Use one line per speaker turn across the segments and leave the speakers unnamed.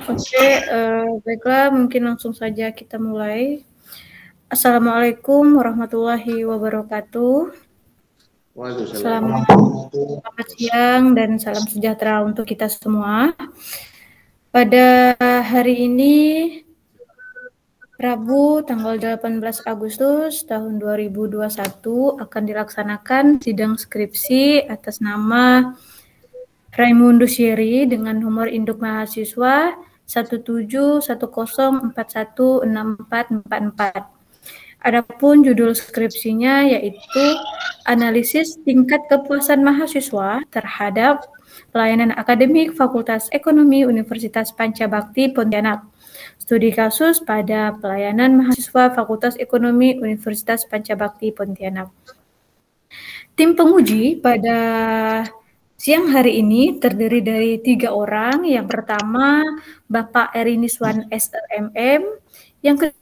Oke, baiklah, mungkin langsung saja kita mulai. Assalamualaikum warahmatullahi wabarakatuh. Selamat siang dan salam sejahtera untuk kita semua. Pada hari ini, Rabu tanggal 18 Agustus tahun 2021 akan dilaksanakan sidang skripsi atas nama Raimundus Yeri dengan nomor induk mahasiswa 17104164444. Adapun judul skripsinya yaitu analisis tingkat kepuasan mahasiswa terhadap pelayanan akademik Fakultas Ekonomi Universitas Pancabakti Pontianak. Studi kasus pada pelayanan mahasiswa Fakultas Ekonomi Universitas Pancabakti Pontianak. Tim penguji pada siang hari ini terdiri dari 3 orang. Yang pertama, Bapak Eriniswan SMM. Yang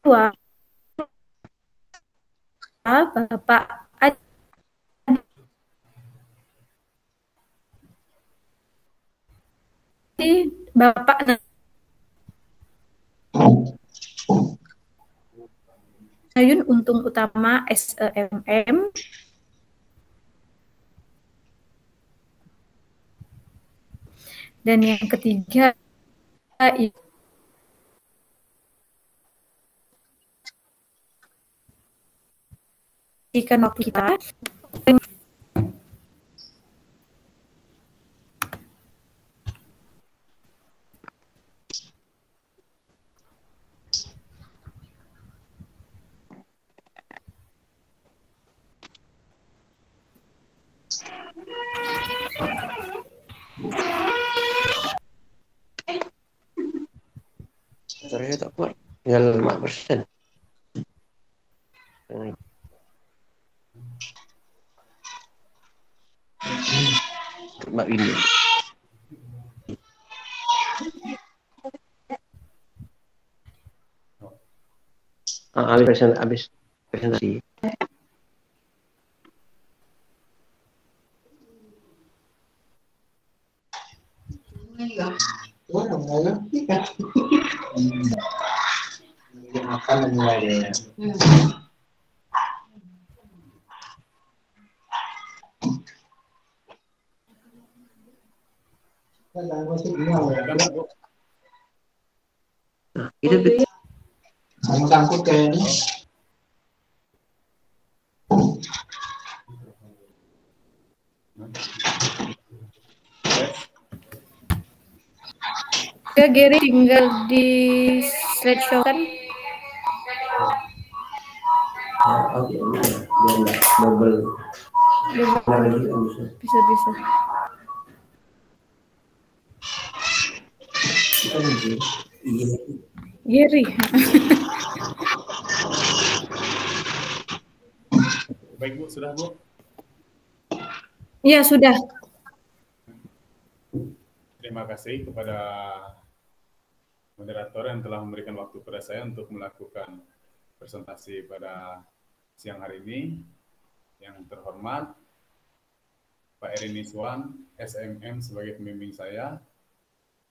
kedua, Bapak Adi, Bapak Nayun Untung Utama SEMM. Dan yang ketiga ikan waktu kita.
Saya tak kuat, tinggal 5%. Mbak ini. Habis presentasi. Itu
sangkut kayaknya.
Kak Gary tinggal di slideshow kan?
Oke, biar double.
Bisa. Gary.
Baik Bu, sudah Bu?
Iya, sudah.
Terima kasih kepada moderator yang telah memberikan waktu pada saya untuk melakukan presentasi pada siang hari ini. Yang terhormat Pak Eriniswan SMM sebagai pembimbing saya,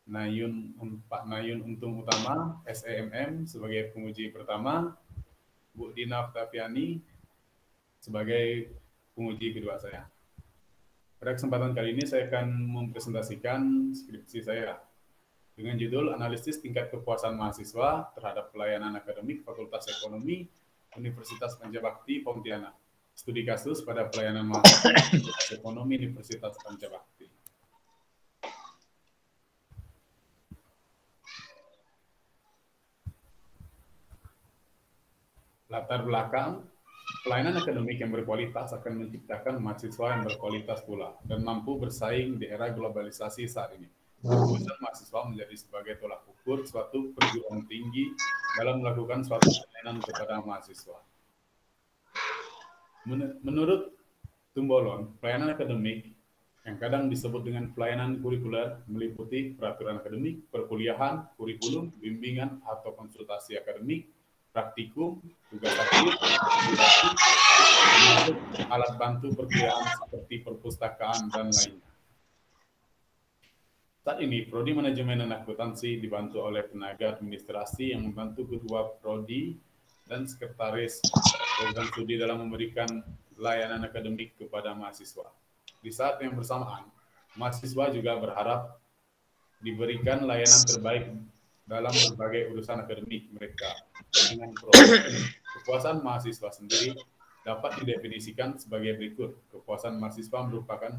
Pak Nayun Untung Utama SEMM sebagai penguji pertama, Bu Dina Octaviani sebagai penguji kedua saya. Pada kesempatan kali ini saya akan mempresentasikan skripsi saya dengan judul Analisis Tingkat Kepuasan Mahasiswa Terhadap Pelayanan Akademik Fakultas Ekonomi Universitas Pancabakti Pontianak. Studi kasus pada pelayanan mahasiswa Fakultas Ekonomi Universitas Pancabakti. Latar belakang, pelayanan akademik yang berkualitas akan menciptakan mahasiswa yang berkualitas pula dan mampu bersaing di era globalisasi saat ini. Kepuasan mahasiswa menjadi sebagai tolak ukur suatu perguruan tinggi dalam melakukan suatu pelayanan kepada mahasiswa. Menurut Tumbolon, pelayanan akademik yang kadang disebut dengan pelayanan kurikuler meliputi peraturan akademik, perkuliahan, kurikulum, bimbingan atau konsultasi akademik, praktikum, tugas akhir, termasuk alat bantu perkuliahan seperti perpustakaan dan lainnya. Saat ini, Prodi Manajemen dan Akuntansi dibantu oleh tenaga administrasi yang membantu ketua Prodi dan sekretaris program studi dalam memberikan layanan akademik kepada mahasiswa. Di saat yang bersamaan, mahasiswa juga berharap diberikan layanan terbaik dalam berbagai urusan akademik mereka. Dengan kepuasan mahasiswa sendiri dapat didefinisikan sebagai berikut. Kepuasan mahasiswa merupakan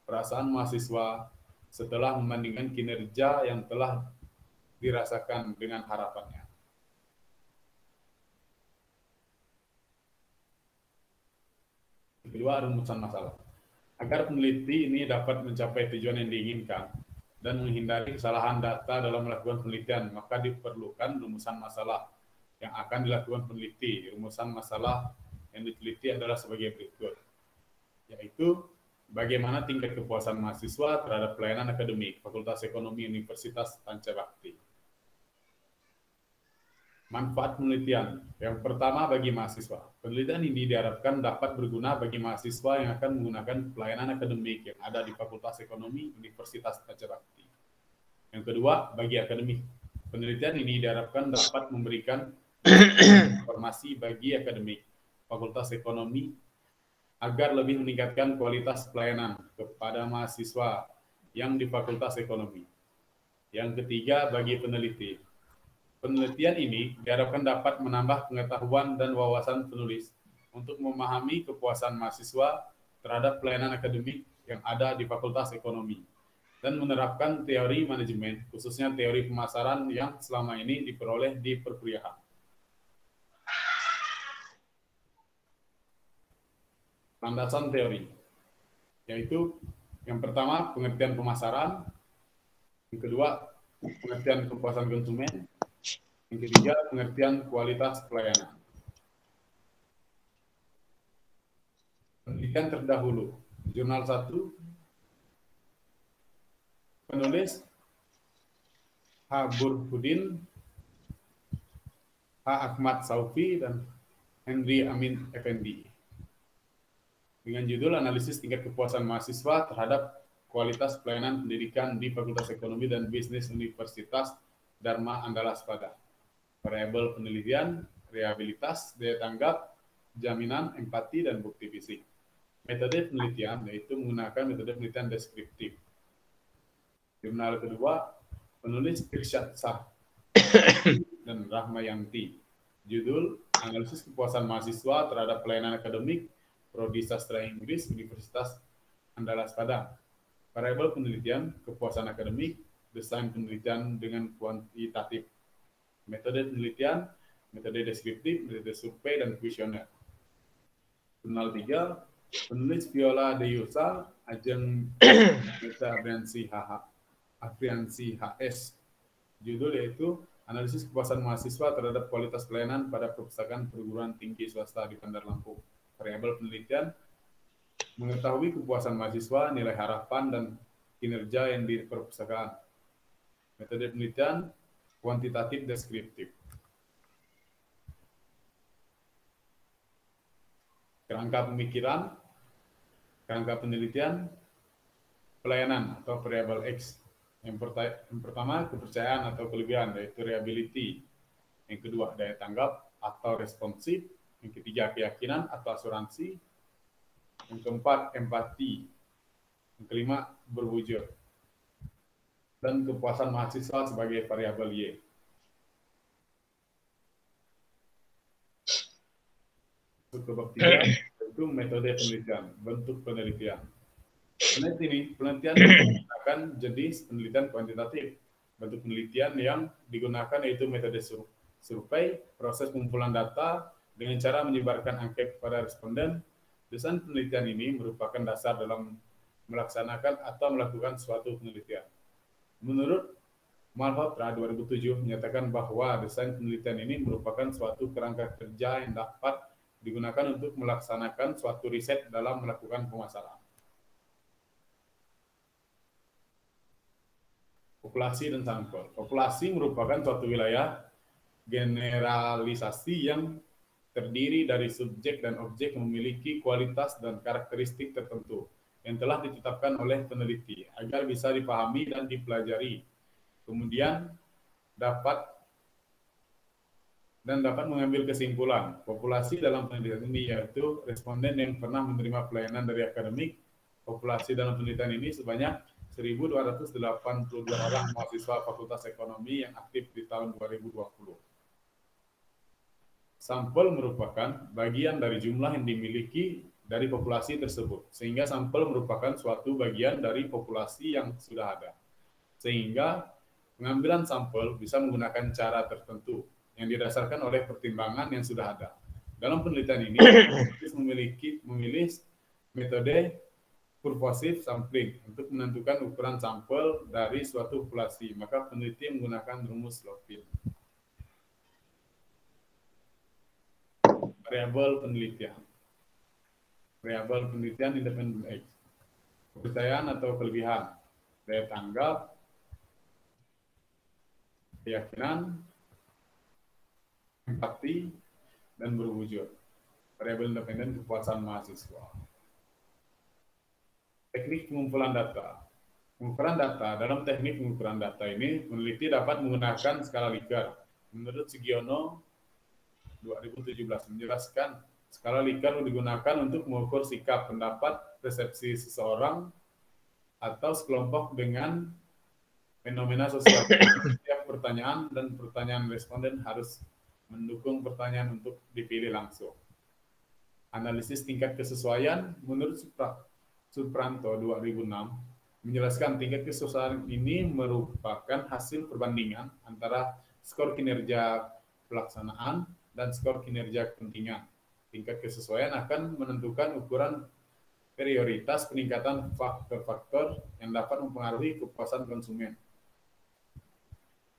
perasaan mahasiswa setelah membandingkan kinerja yang telah dirasakan dengan harapannya. Kedua, rumusan masalah. Agar peneliti ini dapat mencapai tujuan yang diinginkan dan menghindari kesalahan data dalam melakukan penelitian, maka diperlukan rumusan masalah yang akan dilakukan peneliti. Rumusan masalah yang diteliti adalah sebagai berikut, yaitu bagaimana tingkat kepuasan mahasiswa terhadap pelayanan akademik Fakultas Ekonomi Universitas Pancabakti. Manfaat penelitian. Yang pertama bagi mahasiswa. Penelitian ini diharapkan dapat berguna bagi mahasiswa yang akan menggunakan pelayanan akademik yang ada di Fakultas Ekonomi Universitas Pancabakti. Yang kedua, bagi akademik. Penelitian ini diharapkan dapat memberikan informasi bagi akademik Fakultas Ekonomi agar lebih meningkatkan kualitas pelayanan kepada mahasiswa yang di Fakultas Ekonomi. Yang ketiga, bagi peneliti. Penelitian ini diharapkan dapat menambah pengetahuan dan wawasan penulis untuk memahami kepuasan mahasiswa terhadap pelayanan akademik yang ada di Fakultas Ekonomi dan menerapkan teori manajemen, khususnya teori pemasaran yang selama ini diperoleh di perkuliahan. Landasan teori, yaitu yang pertama pengertian pemasaran, yang kedua pengertian kepuasan konsumen, yang ketiga pengertian kualitas pelayanan. Penelitian terdahulu, jurnal 1, penulis H. Burhudin, H. Ahmad Saufi, dan Henry Amin Effendi. Dengan judul Analisis Tingkat Kepuasan Mahasiswa Terhadap Kualitas Pelayanan Pendidikan di Fakultas Ekonomi dan Bisnis Universitas Dharma Andalaspada. Variabel penelitian, rehabilitas, daya tanggap, jaminan, empati, dan bukti fisik. Metode penelitian yaitu menggunakan metode penelitian deskriptif. Jurnal kedua, penulis Irsyad Shah dan Rahmayanti. Judul Analisis Kepuasan Mahasiswa Terhadap Pelayanan Akademik Prodi Sastra Inggris Universitas Andalaspada. Variabel penelitian, kepuasan akademik, desain penelitian dengan kuantitatif. Metode penelitian, metode deskriptif, metode survei, dan kuesioner. Jurnal 3, penulis Viola de Yusa, Ajeng Meta Apriansi HS. Judul yaitu Analisis Kepuasan Mahasiswa Terhadap Kualitas Pelayanan pada Perpustakaan Perguruan Tinggi Swasta di Bandar Lampung. Variabel penelitian, mengetahui kepuasan mahasiswa, nilai harapan, dan kinerja yang di perpustakaan. Metode penelitian, kuantitatif deskriptif. Kerangka pemikiran, kerangka penelitian, pelayanan atau variabel X. Yang pertama, kepercayaan atau kelebihan, yaitu reliability. Yang kedua, daya tanggap atau responsif. Yang ketiga, keyakinan atau asuransi. Yang keempat, empati. Yang kelima, berwujud. Dan kepuasan mahasiswa sebagai variabel Y. Untuk babak 3, itu metode penelitian, bentuk penelitian. Penelitian menggunakan jenis penelitian kuantitatif. Bentuk penelitian yang digunakan yaitu metode survei, proses pengumpulan data dengan cara menyebarkan angket kepada responden. Desain penelitian ini merupakan dasar dalam melaksanakan atau melakukan suatu penelitian. Menurut Malhotra 2007 menyatakan bahwa desain penelitian ini merupakan suatu kerangka kerja yang dapat digunakan untuk melaksanakan suatu riset dalam melakukan pemasaran. Populasi dan sampel. Populasi merupakan suatu wilayah generalisasi yang terdiri dari subjek dan objek yang memiliki kualitas dan karakteristik tertentu. yang telah ditetapkan oleh peneliti agar bisa dipahami dan dipelajari. Kemudian dapat mengambil kesimpulan. Populasi dalam penelitian ini yaitu responden yang pernah menerima pelayanan dari akademik. Populasi dalam penelitian ini sebanyak 1.282 orang mahasiswa Fakultas Ekonomi yang aktif di tahun 2020. Sampel merupakan bagian dari jumlah yang dimiliki dari populasi tersebut, sehingga sampel merupakan suatu bagian dari populasi yang sudah ada. Sehingga pengambilan sampel bisa menggunakan cara tertentu yang didasarkan oleh pertimbangan yang sudah ada. Dalam penelitian ini, memilih metode purposive sampling untuk menentukan ukuran sampel dari suatu populasi. Maka peneliti menggunakan rumus Lopin. Variabel penelitian. Variabel penelitian independen X. Kepercayaan atau kelebihan. Daya tanggap, keyakinan, empati, dan berwujud. Variabel independen kepuasan mahasiswa. Teknik pengumpulan data. Pengukuran data. Dalam teknik pengukuran data ini, peneliti dapat menggunakan skala Likert. Menurut Sugiono 2017 menjelaskan, skala Likert digunakan untuk mengukur sikap, pendapat, persepsi seseorang atau sekelompok dengan fenomena sosial. Setiap pertanyaan dan pertanyaan responden harus mendukung pertanyaan untuk dipilih langsung. Analisis tingkat kesesuaian menurut Supranto 2006 menjelaskan tingkat kesesuaian ini merupakan hasil perbandingan antara skor kinerja pelaksanaan dan skor kinerja kepentingan. Tingkat kesesuaian akan menentukan ukuran prioritas peningkatan faktor-faktor yang dapat mempengaruhi kepuasan konsumen.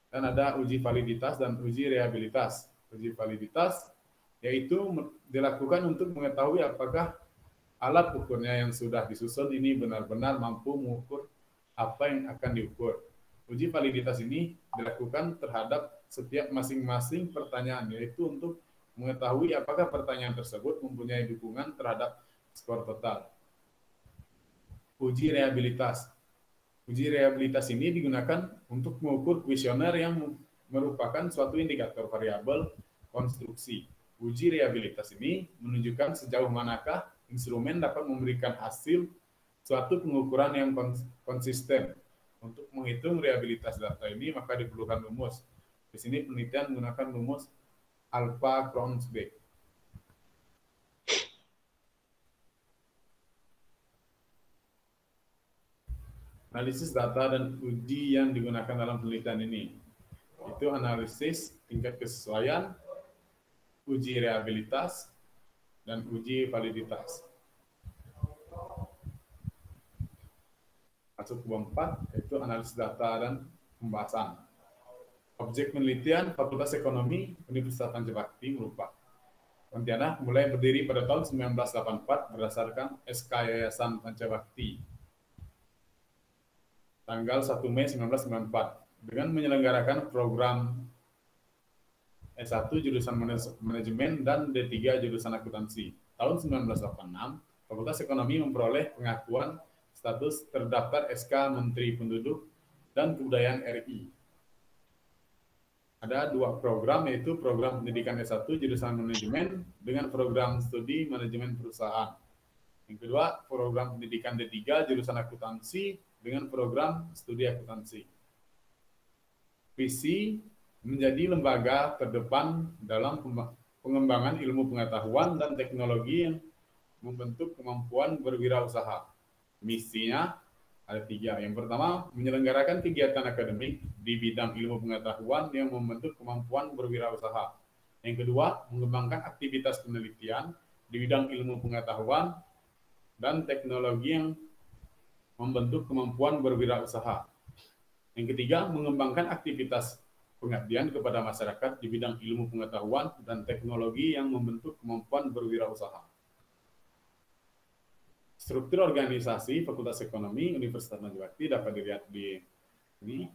Dan ada uji validitas dan uji reliabilitas. Uji validitas yaitu dilakukan untuk mengetahui apakah alat ukurnya yang sudah disusun ini benar-benar mampu mengukur apa yang akan diukur. Uji validitas ini dilakukan terhadap setiap masing-masing pertanyaan, yaitu untuk mengetahui apakah pertanyaan tersebut mempunyai dukungan terhadap skor total. Uji reliabilitas. Uji reliabilitas ini digunakan untuk mengukur kuesioner yang merupakan suatu indikator variabel konstruksi. Uji reliabilitas ini menunjukkan sejauh manakah instrumen dapat memberikan hasil suatu pengukuran yang konsisten. Untuk menghitung reliabilitas data ini, maka diperlukan rumus. Di sini penelitian menggunakan rumus Alpha-Kronsbeck. Analisis data dan uji yang digunakan dalam penelitian ini. Itu analisis tingkat kesesuaian, uji reliabilitas, dan uji validitas. Masuk ke bab 4, yaitu analisis data dan pembahasan. Objek penelitian Fakultas Ekonomi Universitas Pancabakti merupakan Pontianak mulai berdiri pada tahun 1984 berdasarkan SK Yayasan Pancabakti tanggal 1 Mei 1994 dengan menyelenggarakan program S1 jurusan manajemen dan D3 jurusan akuntansi. Tahun 1986, Fakultas Ekonomi memperoleh pengakuan status terdaftar SK Menteri Penduduk dan Kebudayaan RI. Ada dua program, yaitu program pendidikan S1 jurusan manajemen dengan program studi manajemen perusahaan. Yang kedua, program pendidikan D3 jurusan akuntansi dengan program studi akuntansi. visi menjadi lembaga terdepan dalam pengembangan ilmu pengetahuan dan teknologi yang membentuk kemampuan berwirausaha. Misinya ada 3. Yang pertama, menyelenggarakan kegiatan akademik di bidang ilmu pengetahuan yang membentuk kemampuan berwirausaha. Yang kedua, mengembangkan aktivitas penelitian di bidang ilmu pengetahuan dan teknologi yang membentuk kemampuan berwirausaha. Yang ketiga, mengembangkan aktivitas pengabdian kepada masyarakat di bidang ilmu pengetahuan dan teknologi yang membentuk kemampuan berwirausaha. Struktur organisasi Fakultas Ekonomi Universitas Pancabakti dapat dilihat di ini.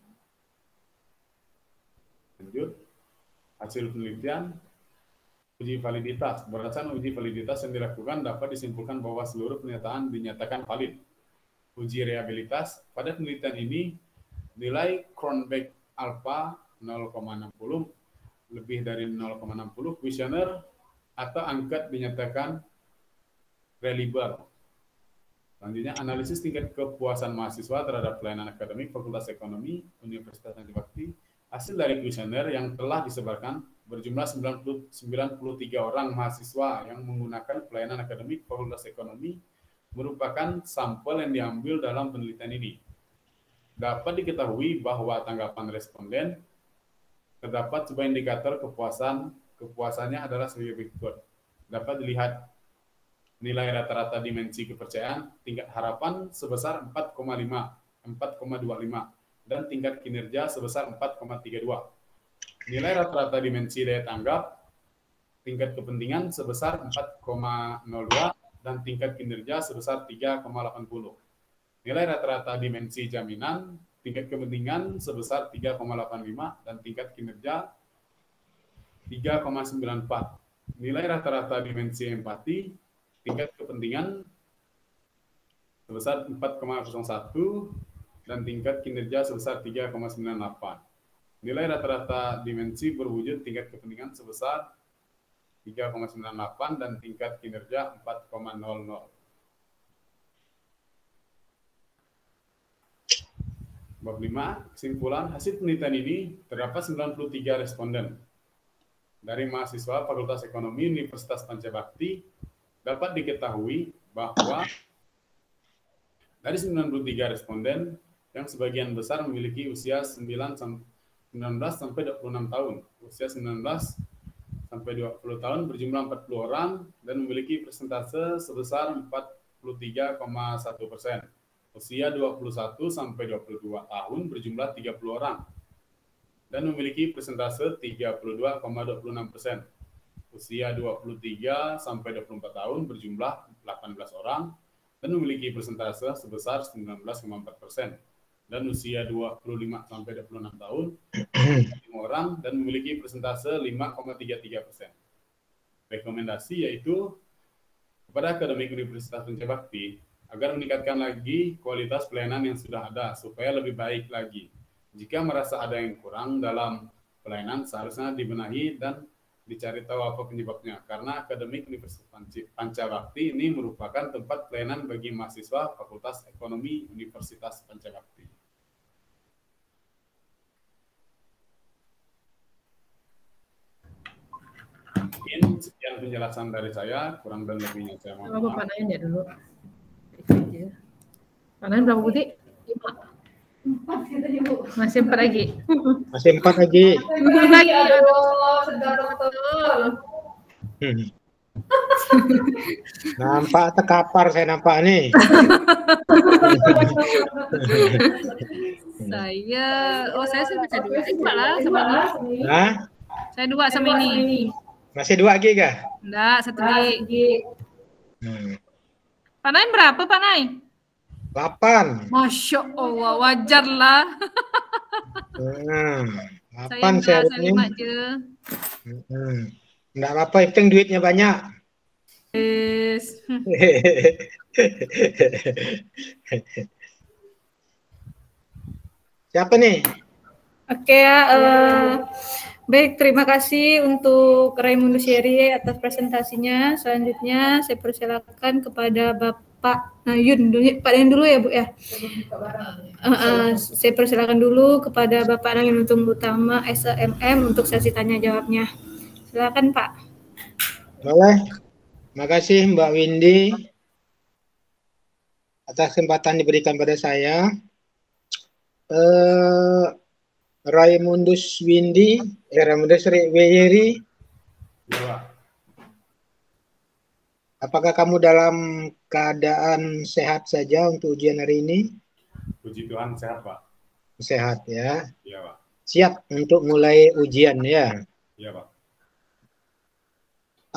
Lanjut. Hasil penelitian, uji validitas. Berdasarkan uji validitas yang dilakukan dapat disimpulkan bahwa seluruh pernyataan dinyatakan valid. uji reliabilitas. Pada penelitian ini, nilai Cronbach alpha 0,60, lebih dari 0,60, kuesioner atau angket dinyatakan reliable. Selanjutnya, analisis tingkat kepuasan mahasiswa terhadap pelayanan akademik Fakultas Ekonomi Universitas Najib Bakti. Hasil dari kuesioner yang telah disebarkan berjumlah 93 orang mahasiswa yang menggunakan pelayanan akademik Fakultas Ekonomi merupakan sampel yang diambil dalam penelitian ini. Dapat diketahui bahwa tanggapan responden terdapat sebuah indikator kepuasannya adalah sebagai berikut. Dapat dilihat nilai rata-rata dimensi kepercayaan, tingkat harapan sebesar 4,25 dan tingkat kinerja sebesar 4,32. Nilai rata-rata dimensi daya tanggap, tingkat kepentingan sebesar 4,02 dan tingkat kinerja sebesar 3,80. Nilai rata-rata dimensi jaminan, tingkat kepentingan sebesar 3,85 dan tingkat kinerja 3,94. Nilai rata-rata dimensi empati, tingkat kepentingan sebesar 4,01 dan tingkat kinerja sebesar 3,98. Nilai rata-rata dimensi berwujud tingkat kepentingan sebesar 3,98 dan tingkat kinerja 4,00. Bab 5, kesimpulan hasil penelitian ini terdapat 93 responden dari mahasiswa Fakultas Ekonomi Universitas Pancabakti. Dapat diketahui bahwa dari 93 responden yang sebagian besar memiliki usia 19 sampai 26 tahun. Usia 19 sampai 20 tahun berjumlah 40 orang dan memiliki persentase sebesar 43,1%. Usia 21 sampai 22 tahun berjumlah 30 orang dan memiliki persentase 32,26%. Usia 23 sampai 24 tahun berjumlah 18 orang dan memiliki persentase sebesar 19,4%. Dan usia 25 sampai 26 tahun 5 orang dan memiliki persentase 5,33%. Rekomendasi yaitu kepada Akademik Universitas Pancabakti agar meningkatkan lagi kualitas pelayanan yang sudah ada supaya lebih baik lagi. Jika merasa ada yang kurang dalam pelayanan seharusnya dibenahi dan dicari tahu apa penyebabnya, karena Akademik Universitas Pancabakti ini merupakan tempat pelayanan bagi mahasiswa Fakultas Ekonomi Universitas Pancabakti. Mungkin sekian penjelasan dari saya, kurang dan lebihnya saya mohon maaf.
Bapak Nain ya dulu. Pak Nain berapa putih? 4. Masih 4 lagi.
Masih 4 lagi.
Lagi, aduh, sedang betul.
Nampak terkapar saya nampak nih.
Saya sih baca 2 lah sama ini.
Hah?
Saya 2 sama ini.
Masih 2 lagi kah?
Enggak, 1 lagi. Pak Nain berapa Pak Nain?
8.
Masya Allah, wajar lah.
8
saya 5
ini.
aja.
Enggak apa-apa, yang penting duitnya banyak.
Yes.
Siapa nih?
Oke ya, baik, terima kasih untuk Raymond Syeri atas presentasinya. Selanjutnya saya persilakan kepada Bapak Nayun, Pak Nayun dulu ya Bu ya. Saya persilakan dulu kepada Bapak Nayun untuk utama SEMM untuk sesi tanya jawabnya. Silakan Pak.
Boleh. Terima kasih Mbak Windy atas kesempatan diberikan pada saya. Raymondus Windy, Raymondus Weyeri.
Ya,
Apakah kamu dalam keadaan sehat saja untuk ujian hari ini?
puji Tuhan sehat Pak.
Sehat ya.
Iya Pak.
Siap untuk mulai ujian ya.
Iya Pak.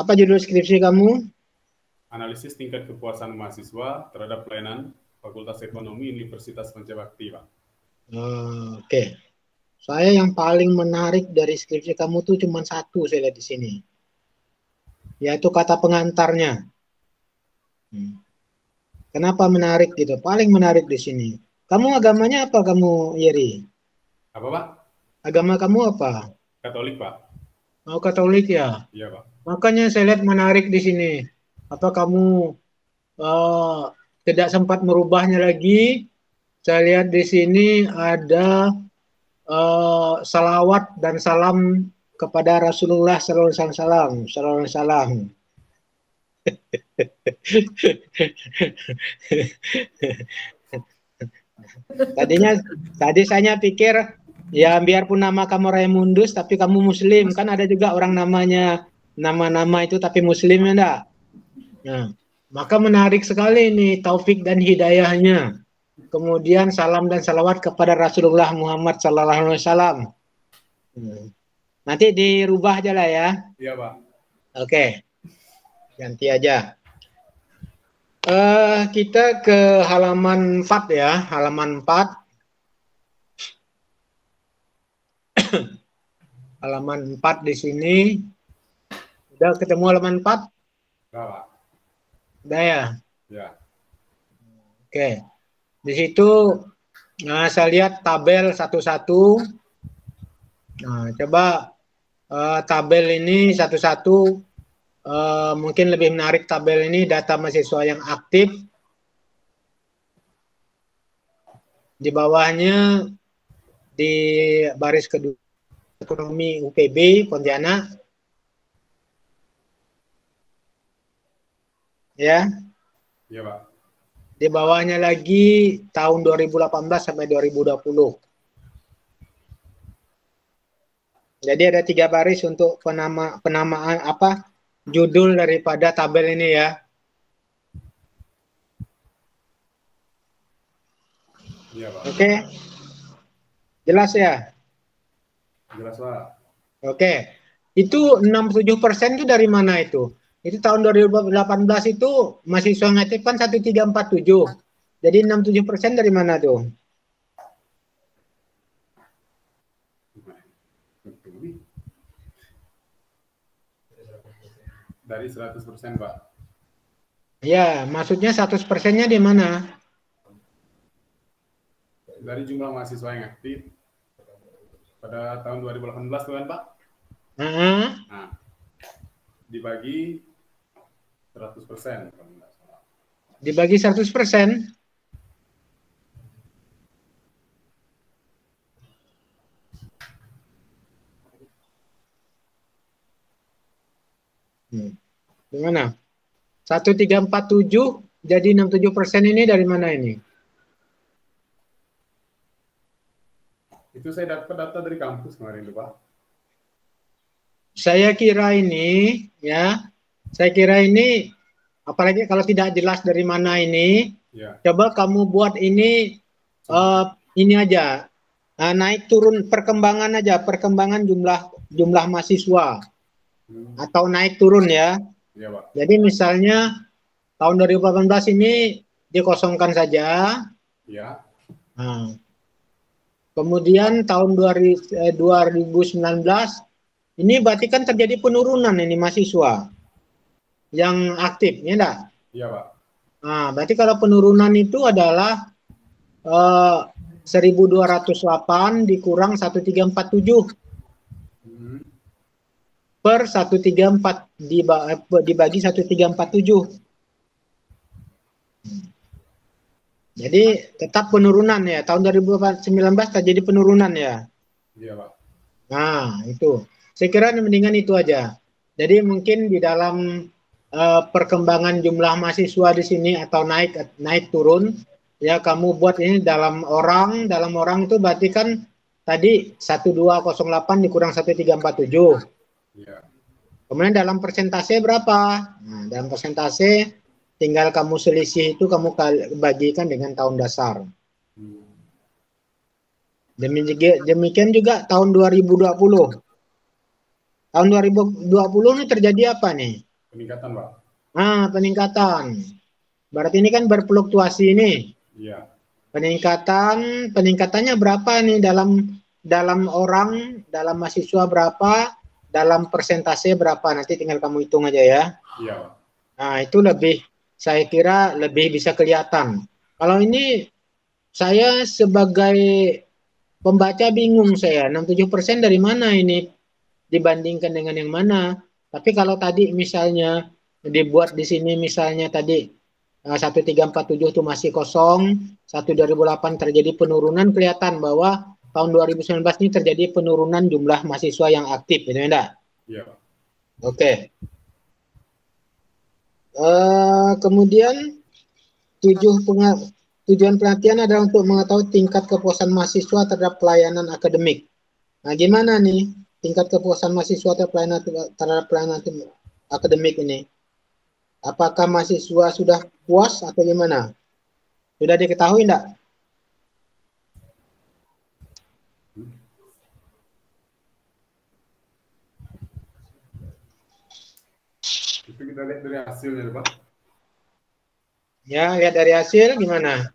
Apa judul skripsi kamu?
Analisis tingkat kepuasan mahasiswa terhadap pelayanan Fakultas Ekonomi Universitas Pancabakti Pak.
Oke. Saya yang paling menarik dari skripsi kamu tuh cuma satu saya lihat di sini. Yaitu kata pengantarnya. Kenapa menarik gitu? Paling menarik di sini. Kamu agamanya apa kamu, Yeri?
Apa, Pak?
Agama kamu apa?
Katolik, Pak.
Mau Katolik ya?
Iya, Pak.
Makanya saya lihat menarik di sini. Apa kamu tidak sempat merubahnya lagi? Saya lihat di sini ada salawat dan salam kepada Rasulullah Sallallahu Alaihi Wasallam. Tadi saya pikir ya biarpun nama kamu Raimundus tapi kamu Muslim, kan ada juga orang namanya nama-nama itu tapi Muslim ya enggak? Nah, maka menarik sekali ini taufik dan hidayahnya. Kemudian salam dan salawat kepada Rasulullah Muhammad Sallallahu Alaihi Wasallam. Nanti dirubah aja lah ya.
Iya, Pak.
Oke, ganti aja. Kita ke halaman 4 ya, halaman 4. Halaman 4 di sini. Udah ketemu halaman 4?
Enggak, Pak.
Udah ya?
Ya.
Oke. Di situ saya lihat tabel satu-satu. Nah, coba tabel ini satu-satu. Mungkin lebih menarik tabel ini data mahasiswa yang aktif. Di bawahnya di baris kedua ekonomi UPB Pontianak. Ya.
Iya, Pak.
Di bawahnya lagi tahun 2018 sampai 2020. Jadi ada 3 baris untuk penamaan judul daripada tabel ini ya.
Iya, Pak.
Oke. Jelas ya?
Jelas, Pak.
Oke. Itu 67% itu dari mana itu? Itu tahun 2018 itu mahasiswa yang aktif kan 1347. Jadi 67% dari mana tuh?
Dari 100%, Pak.
Ya, maksudnya 100%-nya di mana?
Dari jumlah mahasiswa yang aktif pada tahun 2018 tuh kan, Pak? Nah, dibagi 100%.
Dibagi 100%? Gimana? 1347 jadi 67% ini dari mana ini?
Itu saya dapat data dari kampus kemarin, Pak.
Saya kira ini, apalagi kalau tidak jelas dari mana ini,
Ya.
coba kamu buat ini aja, naik turun perkembangan aja, perkembangan jumlah mahasiswa, atau naik turun ya.
Iya, Pak.
Jadi misalnya tahun 2018 ini dikosongkan saja.
Ya.
Nah, kemudian tahun 2019 ini berarti kan terjadi penurunan ini mahasiswa yang aktif, ya enggak?
Iya, Pak.
Nah, berarti kalau penurunan itu adalah 1208 dikurang 1347 per 134 dibagi 1347. Jadi tetap penurunan ya. Tahun 2019 terjadi penurunan ya.
Iya, Pak.
Nah, itu. Saya kira mendingan itu aja. Jadi mungkin di dalam perkembangan jumlah mahasiswa di sini atau naik turun, ya kamu buat ini dalam orang itu berarti kan tadi 1208 dikurang 1347.
Iya.
Kemudian dalam persentase berapa? Nah, dalam persentase tinggal kamu selisih itu kamu bagikan dengan tahun dasar. Demikian juga tahun 2020. Tahun 2020 ini terjadi apa nih?
Peningkatan, Pak.
Peningkatan. Berarti ini kan berfluktuasi ini.
Iya.
Peningkatannya berapa nih dalam orang, dalam mahasiswa berapa, dalam persentase berapa? Nanti tinggal kamu hitung aja ya.
Iya, Pak.
Nah, itu lebih saya kira lebih bisa kelihatan. Kalau ini saya sebagai pembaca bingung saya, 67% dari mana ini dibandingkan dengan yang mana. Tapi kalau tadi misalnya dibuat di sini misalnya tadi 1347 itu masih kosong, 2008 terjadi penurunan, kelihatan bahwa tahun 2019 ini terjadi penurunan jumlah mahasiswa yang aktif, gitu enggak?
Iya.
Oke. Kemudian tujuan pelatihan adalah untuk mengetahui tingkat kepuasan mahasiswa terhadap pelayanan akademik. Nah, gimana nih tingkat kepuasan mahasiswa terhadap pelayanan akademik ini? Apakah mahasiswa sudah puas atau gimana? Sudah diketahui enggak?
Itu kita lihat dari hasilnya, Pak.
Ya, lihat dari hasil gimana?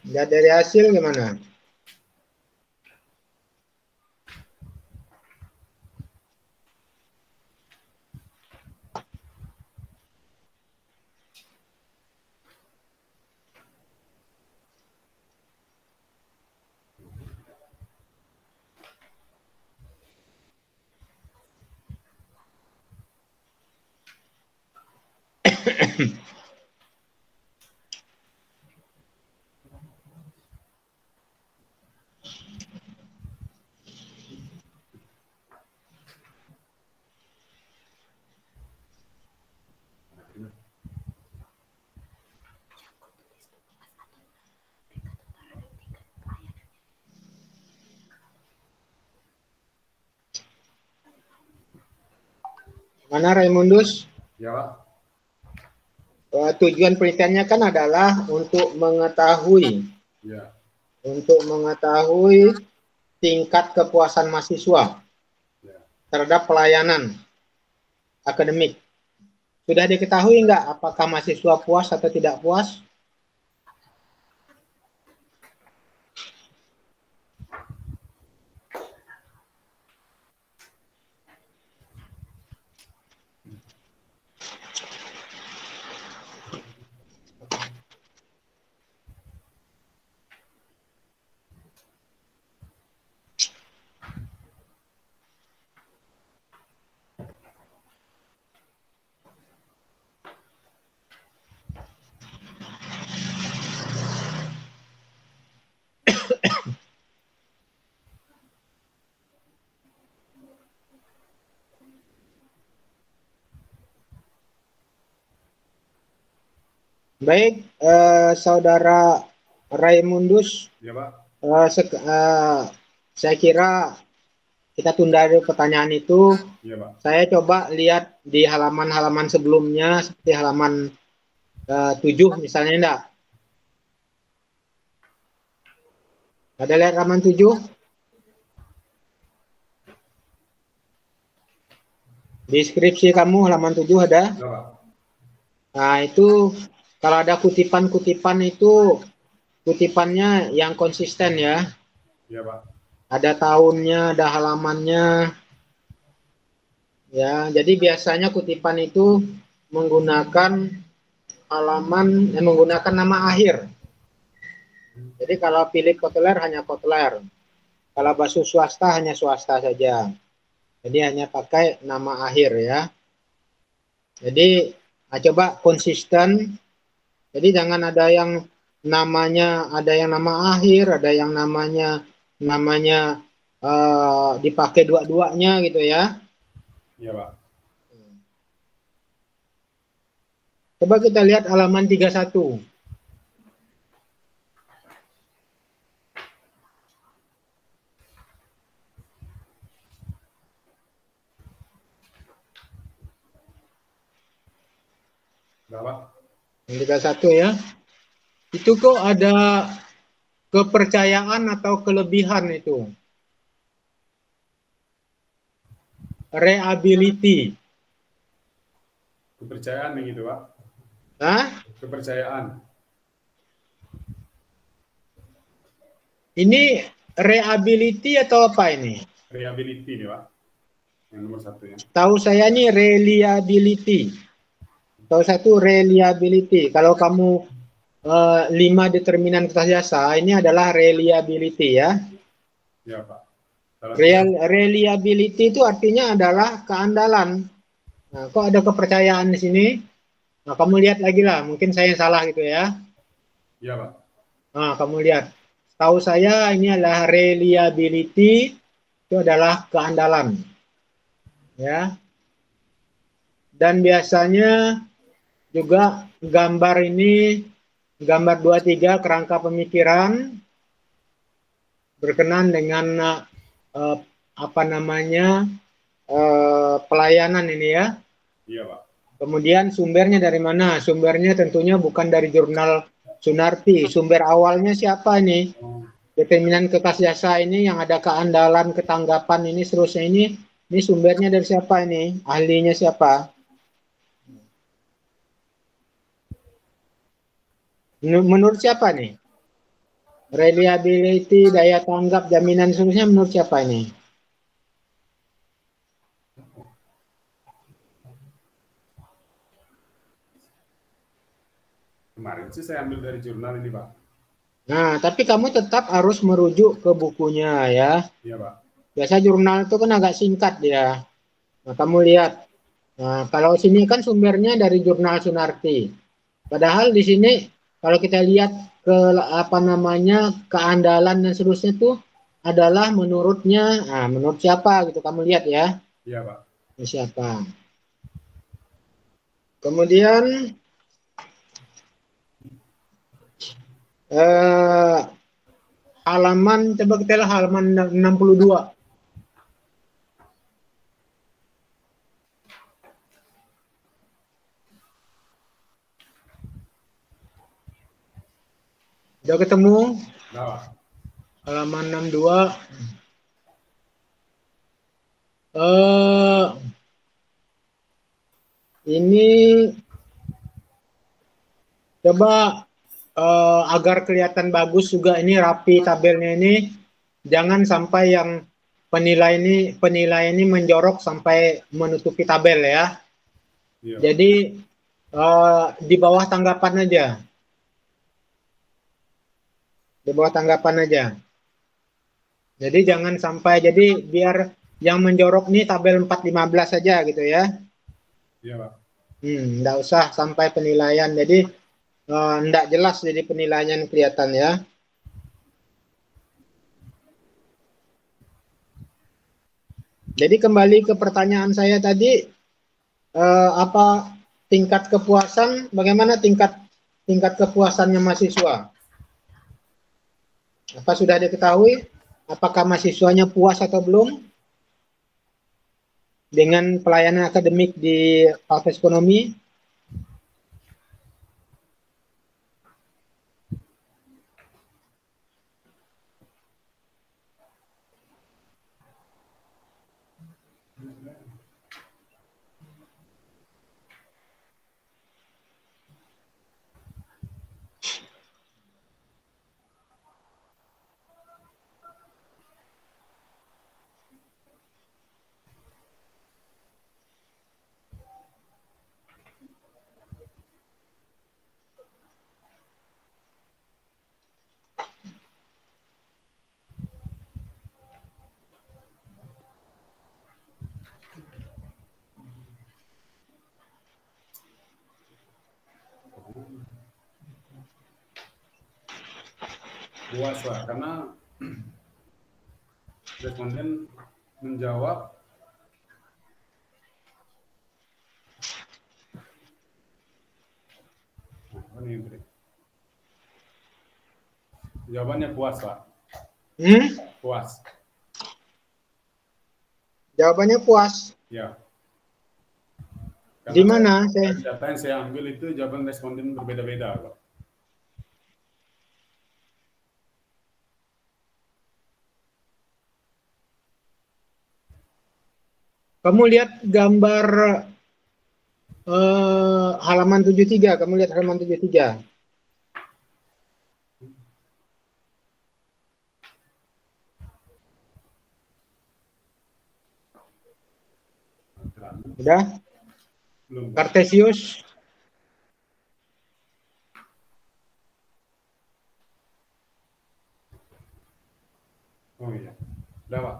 Lihat dari hasil gimana? Mana Raimundus?
Ya, Pak.
Tujuan penelitiannya kan adalah untuk mengetahui
Ya.
tingkat kepuasan mahasiswa
Ya.
terhadap pelayanan akademik. Sudah diketahui enggak apakah mahasiswa puas atau tidak puas? Baik, Saudara Raimundus,
Ya, Pak.
saya kira kita tunda dulu pertanyaan itu.
Ya, Pak.
Saya coba lihat di halaman-halaman sebelumnya, seperti halaman 7 misalnya, enggak? Ada lihat halaman 7? Di skripsi kamu halaman 7 ada?
Ya, Pak.
Nah, itu kalau ada kutipan-kutipan itu kutipannya yang konsisten ya.
Ya, Pak.
Ada tahunnya, ada halamannya. Ya, jadi biasanya kutipan itu menggunakan menggunakan nama akhir. Jadi kalau pilih Kotler hanya Kotler. Kalau bahasa swasta hanya swasta saja. Jadi hanya pakai nama akhir ya. Jadi coba konsisten. Jadi jangan ada yang namanya, ada yang nama akhir, ada yang namanya dipakai dua-duanya gitu ya.
Iya, Pak.
Coba kita lihat halaman 31.
Berapa?
31 ya. Itu kok ada kepercayaan atau kelebihan itu. Reliability.
Kepercayaan yang itu, Pak.
Hah?
Kepercayaan.
Ini reliability atau apa ini?
Reliability nih, Pak. Yang nomor 1 ya.
Tahu saya ini reliability. Tahu satu reliability. Kalau kamu 5 determinan kertas jasa, ini adalah reliability ya.
Ya, Pak.
Reliability itu artinya adalah keandalan. Nah, kok ada kepercayaan di sini? Nah, kamu lihat lagi lah, mungkin saya yang salah gitu ya.
Iya, Pak.
Nah, kamu lihat. Tahu saya ini adalah reliability, itu adalah keandalan. Ya. Dan biasanya juga gambar ini, gambar 23 kerangka pemikiran berkenan dengan apa namanya pelayanan ini ya.
Iya, Pak.
Kemudian sumbernya dari mana? Sumbernya tentunya bukan dari jurnal Sunarti. Sumber awalnya siapa ini? Determinan kertas jasa ini yang ada keandalan, ketanggapan ini seterusnya ini sumbernya dari siapa ini? Ahlinya siapa? Menurut siapa nih? Reliability, daya tanggap, jaminan seterusnya menurut siapa ini?
Kemarin sih saya ambil dari jurnal ini, Pak.
Nah, tapi kamu tetap harus merujuk ke bukunya ya.
Iya, Pak.
Biasa jurnal itu kan agak singkat dia. Nah, kamu lihat. Nah, kalau sini kan sumbernya dari jurnal Sunarti. Padahal di sini kalau kita lihat ke apa namanya keandalan dan seterusnya itu adalah menurutnya, nah, menurut siapa gitu kamu lihat ya.
Iya, Pak.
Ini siapa? Kemudian halaman, coba kita lihat halaman 62. Udah ketemu?
Nah, Pak.
Halaman 62. Ini coba agar kelihatan bagus juga ini rapi tabelnya ini, jangan sampai yang penilai ini menjorok sampai menutupi tabel ya.
Iya, Pak.
Jadi di bawah tanggapan aja. Di bawah tanggapan aja. Jadi jangan sampai, jadi biar yang menjorok nih tabel 415 saja gitu ya.
Iya, Pak.
Enggak usah sampai penilaian. Jadi enggak jelas jadi penilaian kelihatan ya. Jadi kembali ke pertanyaan saya tadi, apa tingkat kepuasan, bagaimana tingkat kepuasannya mahasiswa? Apa sudah diketahui? Apakah mahasiswanya puas atau belum dengan pelayanan akademik di Fakultas Ekonomi?
Puas, Pak, karena responden menjawab jawabannya puas, Pak. Puas.
Jawabannya puas.
Ya.
Di mana?
Data yang saya ambil itu jawaban responden berbeda-beda, Pak.
Kamu lihat gambar halaman 73, kamu lihat halaman 73. Udah?
Belum.
Kartesius.
Oh iya. Udah, Pak.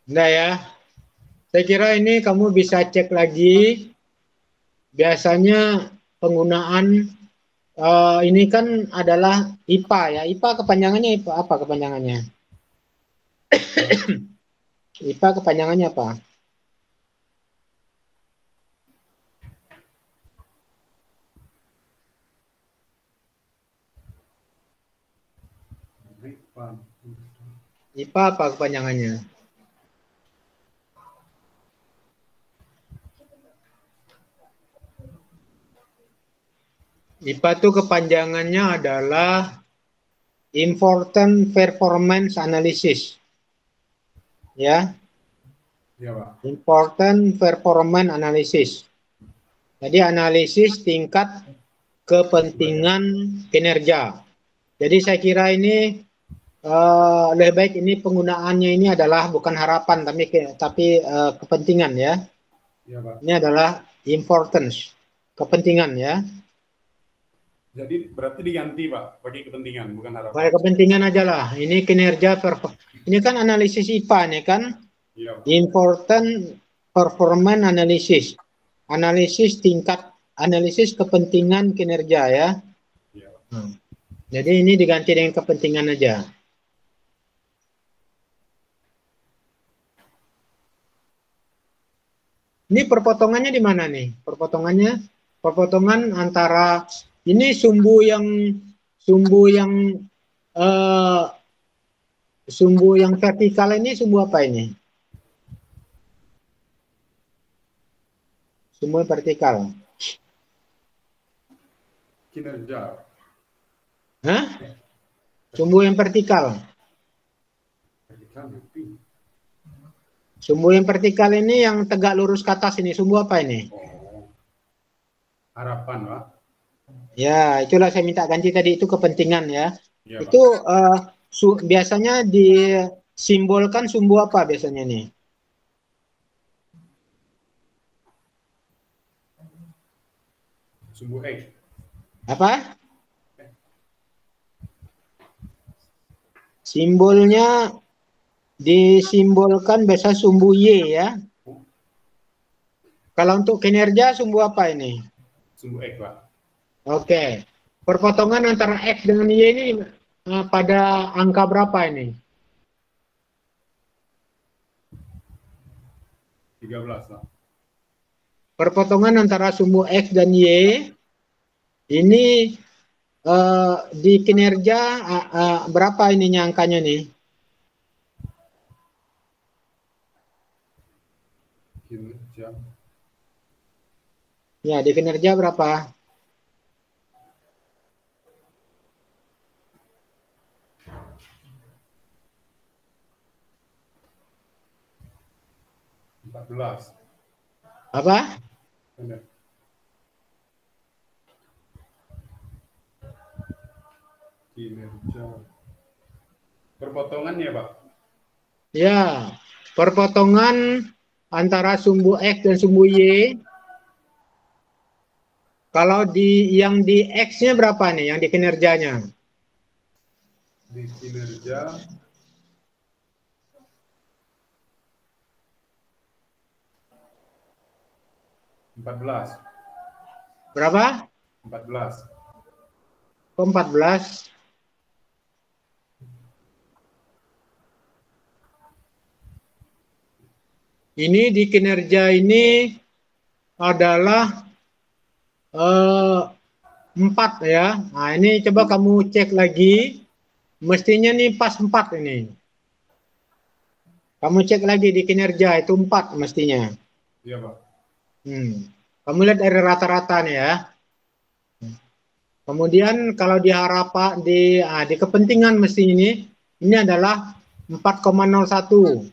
Udah ya. Saya kira ini kamu bisa cek lagi. Biasanya penggunaan ini kan adalah IPA ya. IPA kepanjangannya IPA apa kepanjangannya? IPA kepanjangannya apa? IPA apa kepanjangannya? IPA itu kepanjangannya adalah Important Performance Analysis. Ya.
Iya, Pak.
Important Performance Analysis. Jadi analisis tingkat kepentingan kinerja. Jadi saya kira ini lebih baik ini penggunaannya ini adalah bukan harapan tapi kepentingan ya.
Iya, Pak.
Ini adalah importance, kepentingan ya.
Jadi berarti diganti, Pak, bagi kepentingan, bukan harapan.
Pakai kepentingan aja lah. Ini kinerja ini kan analisis IPA nih kan.
Iya, Pak.
Important Performance Analysis. Analisis kepentingan kinerja ya.
Iya, Pak.
Jadi ini diganti dengan kepentingan aja. Ini perpotongannya di mana nih? Perpotongan antara ini sumbu yang vertikal ini sumbu apa ini? Sumbu vertikal.
Kinerja.
Hah? Sumbu yang vertikal. Sumbu yang vertikal ini yang tegak lurus ke atas ini, sumbu apa ini?
Oh. Harapan, Pak.
Ya, itulah saya minta ganti tadi, itu kepentingan ya.
Iya,
Itu biasanya disimbolkan sumbu apa biasanya nih?
Sumbu X.
Apa? Simbolnya disimbolkan biasa sumbu Y ya. Kalau untuk kinerja sumbu apa ini?
Sumbu X, Pak.
Oke. Perpotongan antara X dengan Y ini pada angka berapa ini?
13, Pak.
Perpotongan antara sumbu X dan Y ini di kinerja berapa ininya angkanya nih?
Kinerja.
Ya, di kinerja berapa? Apa?
Benar. Kinerja. Perpotongan ya, Pak?
Ya, perpotongan antara sumbu X dan sumbu Y. Kalau yang di X-nya berapa nih, yang di kinerjanya?
Di kinerja 14.
Berapa?
14.
Kok 14? Ini di kinerja ini adalah 4 ya. Nah, ini coba kamu cek lagi. Mestinya nih pas 4 ini. Kamu cek lagi di kinerja itu 4 mestinya.
Iya, Pak.
Kamu lihat dari rata-rata nih ya. Kemudian kalau diharap di kepentingan mesti ini adalah 4,01.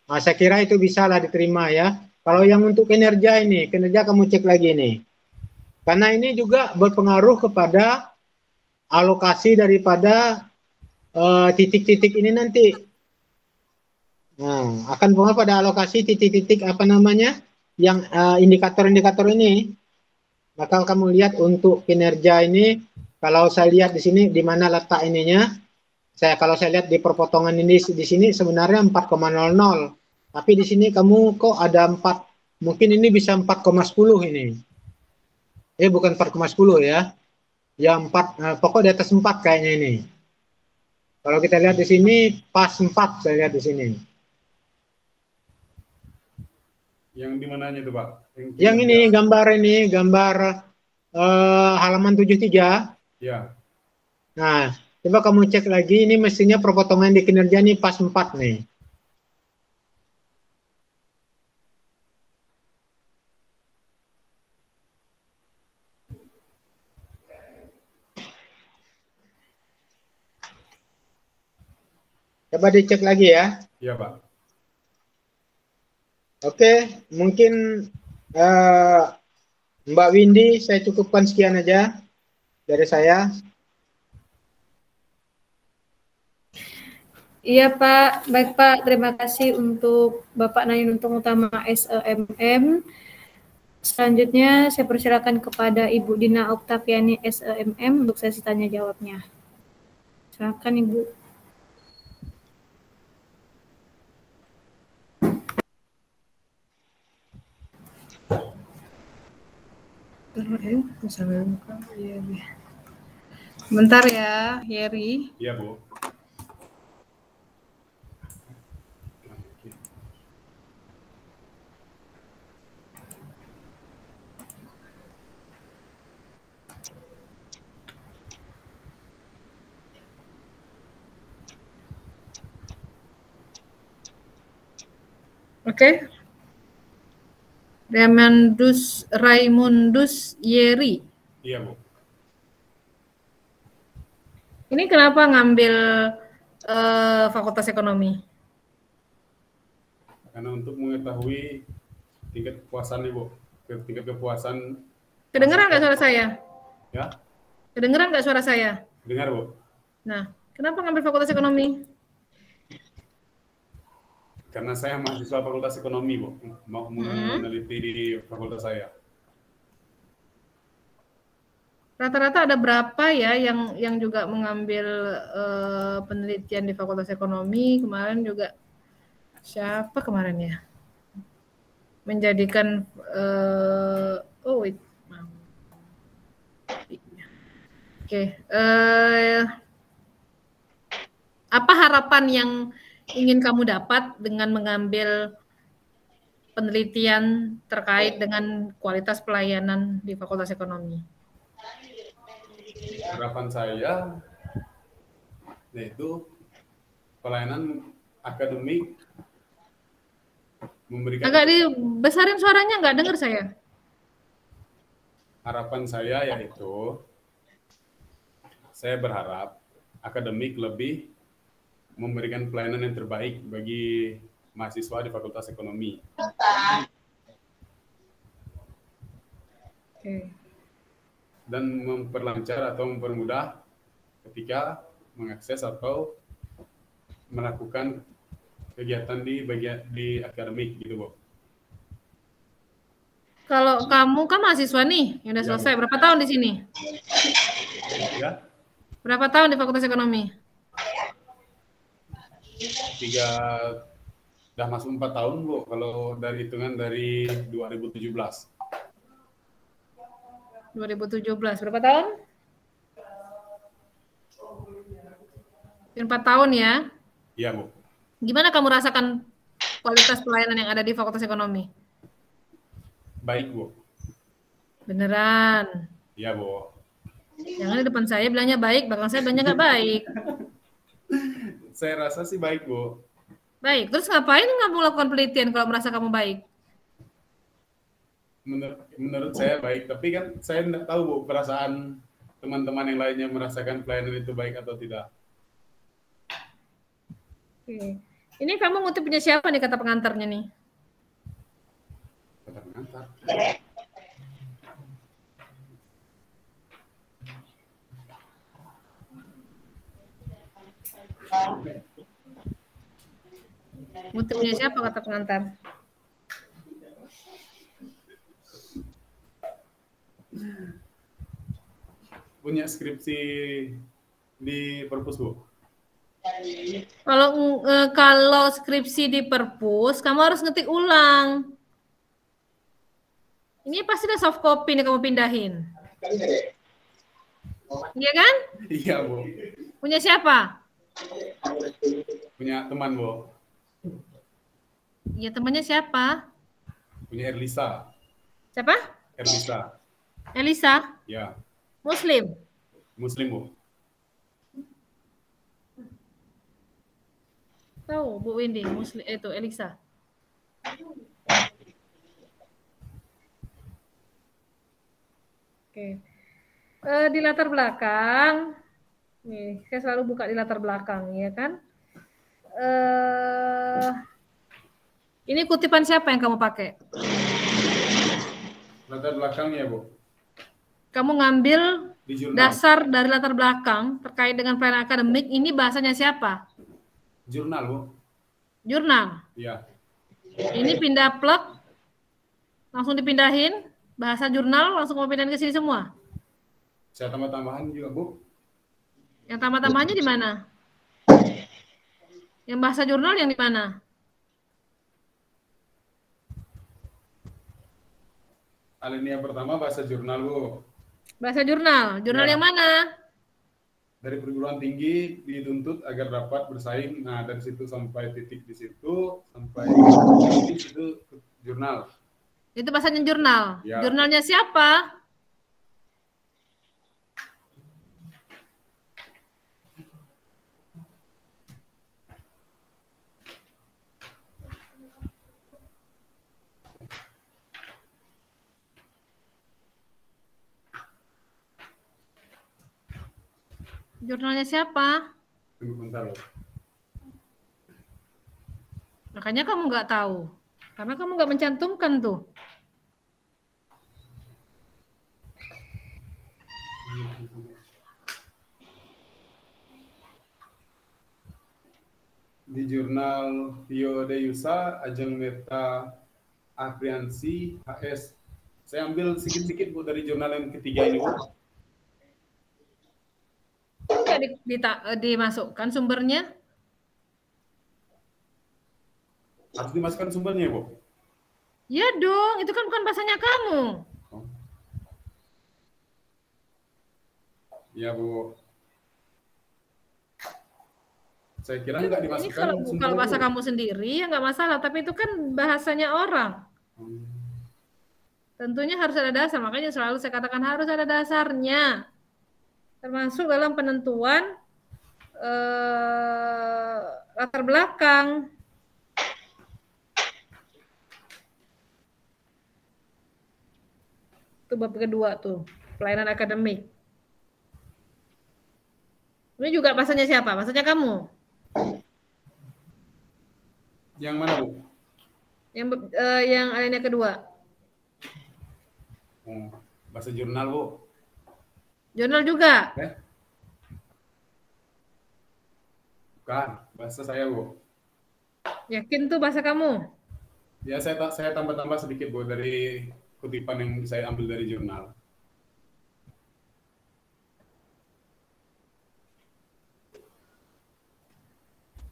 Nah, saya kira itu bisa lah diterima ya. Kalau yang untuk kinerja ini, kinerja kamu cek lagi nih. Karena ini juga berpengaruh kepada alokasi daripada titik-titik ini nanti. Nah, akan berpengaruh pada alokasi titik-titik apa namanya yang indikator-indikator ini. Maka kamu lihat untuk kinerja ini, kalau saya lihat di sini di mana letak ininya, kalau saya lihat di perpotongan ini di sini sebenarnya 4,00, tapi di sini kamu kok ada 4, mungkin ini bisa 4,10 ini. Bukan 4,10 ya. Ya 4, pokok di atas 4 kayaknya ini. Kalau kita lihat di sini pas 4 saya lihat di sini.
Yang di mananya itu, Pak?
Yang ini gambar halaman 73.
Ya.
Nah, coba kamu cek lagi, ini mestinya perpotongan di kinerja ini pas 4 nih. Coba dicek lagi ya.
Iya, Pak.
Oke, mungkin Mbak Windy, saya cukupkan sekian aja dari saya.
Iya Pak, baik Pak, terima kasih untuk Bapak Nain Untung Utama SEMM. Selanjutnya saya persilakan kepada Ibu Dina Oktaviani SEMM untuk sesi tanya jawabnya. Silakan Ibu. Bentar ya, Yeri.
Iya, Bu.
Oke. Raimundus Yeri.
Iya, Bu.
Ini kenapa ngambil Fakultas Ekonomi?
Karena untuk mengetahui tingkat kepuasan, Bu. Tingkat kepuasan.
Kedengeran nggak suara saya?
Ya.
Kedengeran nggak suara saya?
Dengar, Bu.
Nah, kenapa ngambil Fakultas Ekonomi?
Karena saya mahasiswa Fakultas Ekonomi, Bu. Mau meneliti di fakultas saya.
Rata-rata ada berapa ya yang juga mengambil penelitian di Fakultas Ekonomi? Kemarin juga siapa kemarin ya? Menjadikan apa harapan yang ingin kamu dapat dengan mengambil penelitian terkait dengan kualitas pelayanan di Fakultas Ekonomi?
Harapan saya yaitu pelayanan akademik memberikan.
Agak dibesarin suaranya, nggak dengar saya.
Harapan saya yaitu saya berharap akademik lebih memberikan pelayanan yang terbaik bagi mahasiswa di Fakultas Ekonomi.
Oke.
Dan memperlancar atau mempermudah ketika mengakses atau melakukan kegiatan di akademik gitu, Bu.
Kalau kamu kan mahasiswa nih, yang udah selesai,
Bu.
berapa tahun di sini?
Ya.
Berapa tahun di Fakultas Ekonomi?
Udah masuk 4 tahun, Bu, kalau dari hitungan dari 2017.
2017, berapa tahun? 4 tahun ya?
Iya, Bu.
Gimana kamu rasakan kualitas pelayanan yang ada di Fakultas Ekonomi?
Baik, Bu.
Beneran?
Iya, Bu.
Jangan di depan saya bilangnya baik, belakang saya bilangnya nggak baik.
Saya rasa sih baik, Bu.
Baik, terus ngapain kamu melakukan penelitian kalau merasa kamu baik?
Menurut saya baik, tapi kan saya tidak tahu, Bu, perasaan teman-teman yang lainnya merasakan pelayanan itu baik atau tidak.
Oke. Ini kamu ngutip punya siapa nih kata pengantarnya nih?
Kata pengantar.
Muti punya siapa kata pengantar?
Punya skripsi di perpus, Bu?
Kalau skripsi di perpus, kamu harus ngetik ulang. Ini pasti ada soft copy nih kamu pindahin. Iya kan?
Iya, Bu.
Punya siapa?
Punya teman, Bu.
Iya, temannya siapa?
Punya Erlisa.
Siapa?
Erlisa.
Elisa?
Ya,
Muslim?
Muslim, Bu.
Tahu Bu Windy, Muslim itu Elisa. Oke. Di latar belakang, nih saya selalu buka di latar belakang, ya kan? Ini kutipan siapa yang kamu pakai?
Latar belakangnya, Bu.
Kamu ngambil
Di jurnal.
dasar dari latar belakang terkait dengan pelayanan akademik, ini bahasanya siapa?
Jurnal, Bu.
Jurnal.
Iya.
Ini pindah plug, langsung dipindahin, bahasa jurnal langsung mau pindahin ke sini semua.
Saya tambah-tambahan juga, Bu.
Yang tambah-tambahannya di mana? Yang bahasa jurnal yang di mana?
Alinea pertama bahasa jurnal, Bu.
Bahasa jurnal. Jurnal
Ya.
yang mana?
Dari perguruan tinggi dituntut agar dapat bersaing. Nah, dari situ sampai titik di situ, sampai di situ jurnal.
Itu bahasanya jurnal.
Ya.
Jurnalnya siapa? Jurnalnya siapa?
Tunggu bentar, Bu.
Makanya kamu nggak tahu. Karena kamu nggak mencantumkan tuh.
Di jurnal Vio de Yusa, Ajeng Meta Apriansi, HS. Saya ambil sedikit-sedikit, Bu, dari jurnal yang ketiga ini, Bu.
Nggak dimasukkan sumbernya?
Harus dimasukkan sumbernya, Bu.
Ya dong, itu kan bukan bahasanya kamu.
Ya, Bu. Saya kira nggak
Ini
dimasukkan
kalau
sumbernya,
bahasa
Bu.
kamu sendiri ya nggak masalah, tapi itu kan bahasanya orang. Tentunya harus ada dasar, makanya selalu saya katakan harus ada dasarnya. Termasuk dalam penentuan latar belakang. Itu bab kedua tuh, pelayanan akademik. Ini juga bahasanya siapa? Bahasanya kamu.
Yang mana, Bu?
Yang alinea kedua.
Oh, bahasa jurnal, Bu.
Jurnal juga.
Bukan, bahasa saya, Bu.
Yakin tuh bahasa kamu?
Ya, saya tambah-tambah sedikit, Bu, dari kutipan yang saya ambil dari jurnal.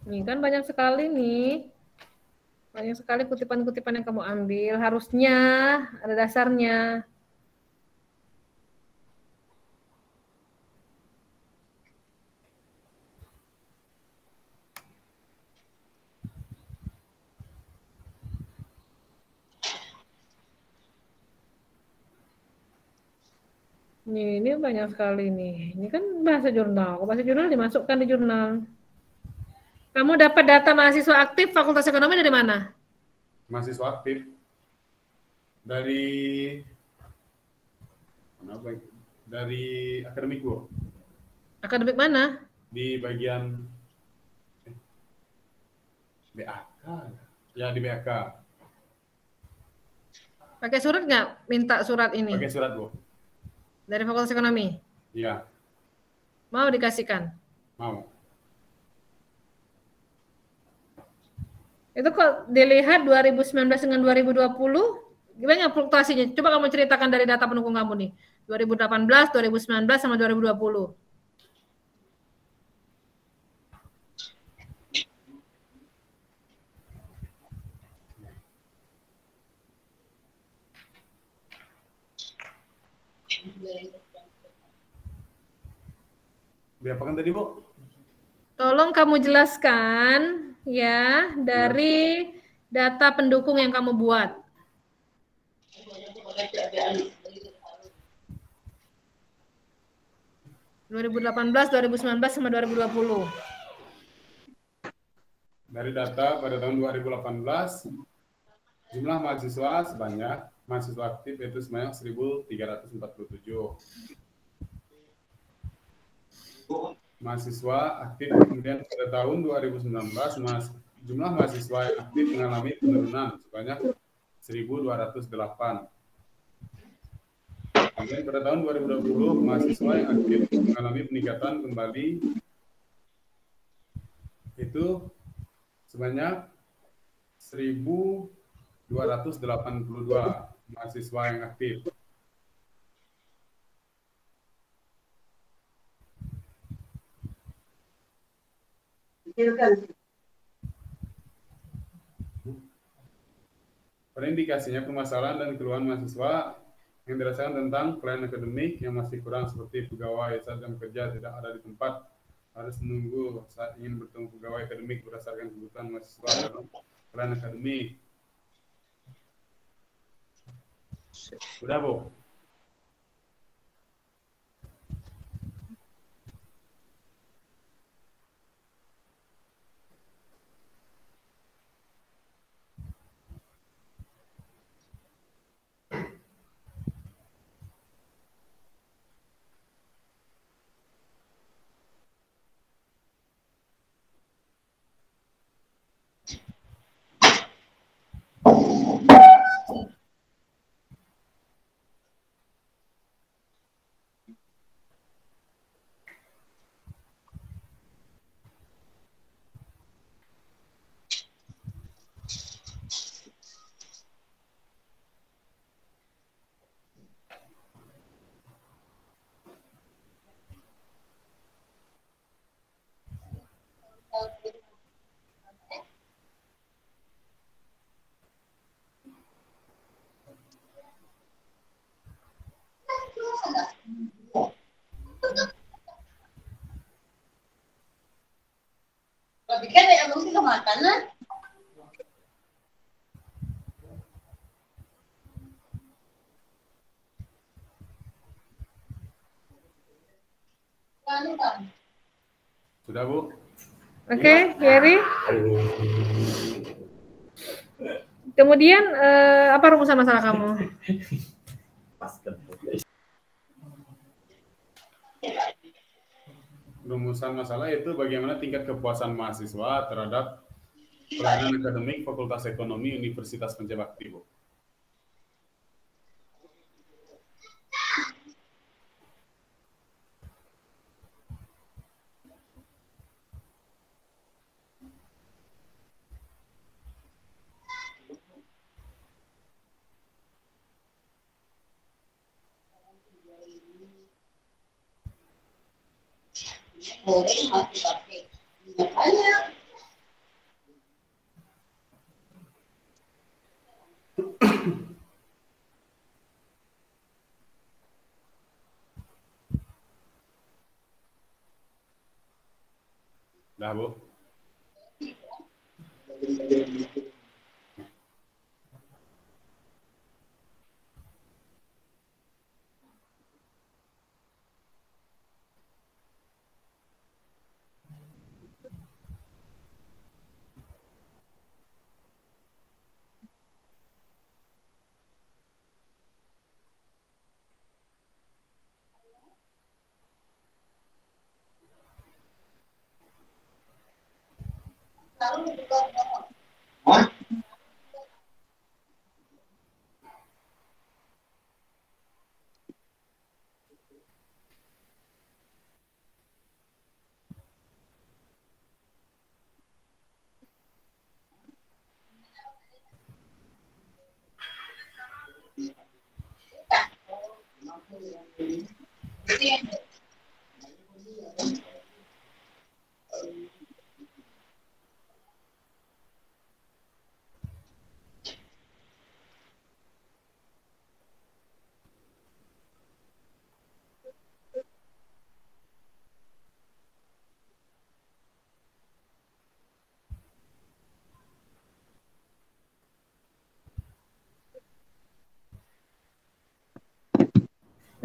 Nih kan banyak sekali nih. Banyak sekali kutipan-kutipan yang kamu ambil. Harusnya ada dasarnya. Nih, ini banyak sekali nih. Ini kan bahasa jurnal. Bahasa jurnal dimasukkan di jurnal. Kamu dapat data mahasiswa aktif Fakultas Ekonomi dari mana?
Mahasiswa aktif dari akademik, Bu.
Akademik mana?
Di bagian BAK. Ya, di BAK.
Pakai surat nggak? Minta surat ini.
Pakai surat, Bu.
Dari Fakultas Ekonomi?
Iya,
Mau dikasihkan?
mau.
Itu kok dilihat 2019 dengan 2020, gimana fluktuasinya? Coba kamu ceritakan dari data pendukung kamu nih. 2018, 2019 sama 2020.
Diapakan tadi, Bu?
Tolong kamu jelaskan ya dari data pendukung yang kamu buat. 2018, 2019 sama 2020.
Dari data pada tahun 2018, jumlah mahasiswa sebanyak, mahasiswa aktif itu sebanyak 1.347. Mahasiswa aktif, kemudian pada tahun 2019, jumlah mahasiswa yang aktif mengalami penurunan sebanyak 1.208. Kemudian pada tahun 2020, mahasiswa yang aktif mengalami peningkatan kembali itu sebanyak 1.282 mahasiswa yang aktif. Pada indikasinya permasalahan dan keluhan mahasiswa yang dirasakan tentang pelayanan akademik yang masih kurang seperti pegawai saat jam kerja tidak ada di tempat, harus menunggu saat ingin bertemu pegawai akademik berdasarkan kebutuhan mahasiswa dalam pelayanan akademik. Sudah, Bu?
Kan yang mesti ke makanan.
Sudah, Bu?
Oke, Yeri. Kemudian apa rumusan masalah kamu?
Rumusan masalah itu bagaimana tingkat kepuasan mahasiswa terhadap pelayanan akademik Fakultas Ekonomi Universitas Pancabakti, Bu.
Boleh masih pakai makanya.
Dah, Bu?
Hah?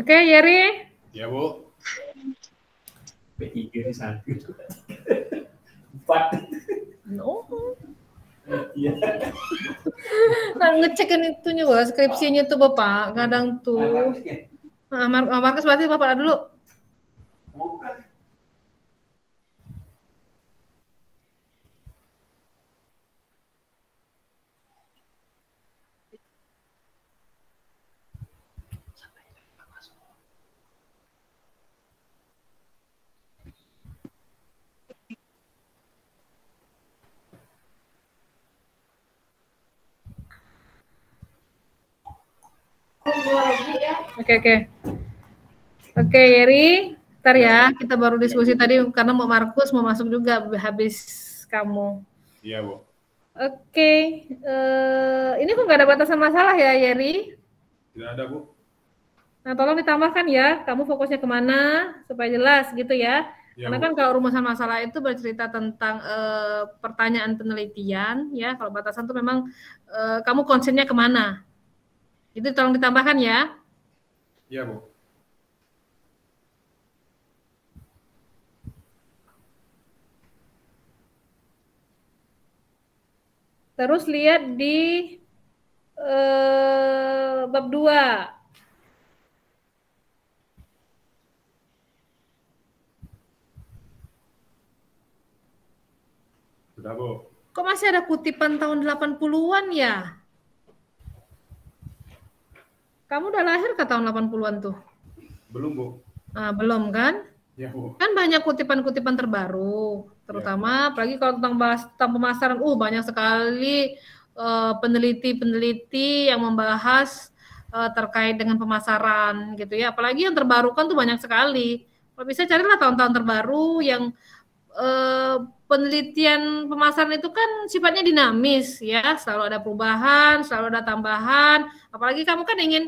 Oke, Yeri.
Ya, Bu.
P3 ini 1, 4.
Oh.
Iya.
Nah, ngecekin itunya loh, skripsinya tuh Bapak. Kadang tuh. Nah, Markus berarti Bapak dulu. Oke. Oke, Yeri. Ntar ya, kita baru diskusi tadi karena mau Markus mau masuk juga habis kamu.
Iya, Bu.
Oke, ini kok nggak ada batasan masalah ya, Yeri?
Tidak ada, Bu.
Nah, tolong ditambahkan ya, kamu fokusnya kemana supaya jelas gitu ya.
Ya,
Karena
Bu.
kan kalau rumusan masalah itu bercerita tentang pertanyaan penelitian, ya. Kalau batasan itu memang kamu konsennya kemana. Itu tolong ditambahkan ya.
Iya, Bu.
Terus lihat di bab 2.
Sudah, Bu.
Kok masih ada kutipan tahun 80-an ya? Kamu udah lahir ke tahun 80-an tuh?
Belum, Bu.
Nah, belum kan?
Ya, Bu.
Kan banyak kutipan-kutipan terbaru, terutama apalagi kalau tentang pemasaran, banyak sekali peneliti-peneliti yang membahas terkait dengan pemasaran gitu ya. Apalagi yang terbarukan tuh banyak sekali. Kalau bisa carilah tahun-tahun terbaru yang penelitian pemasaran itu kan sifatnya dinamis ya, selalu ada perubahan, selalu ada tambahan. Apalagi kamu kan ingin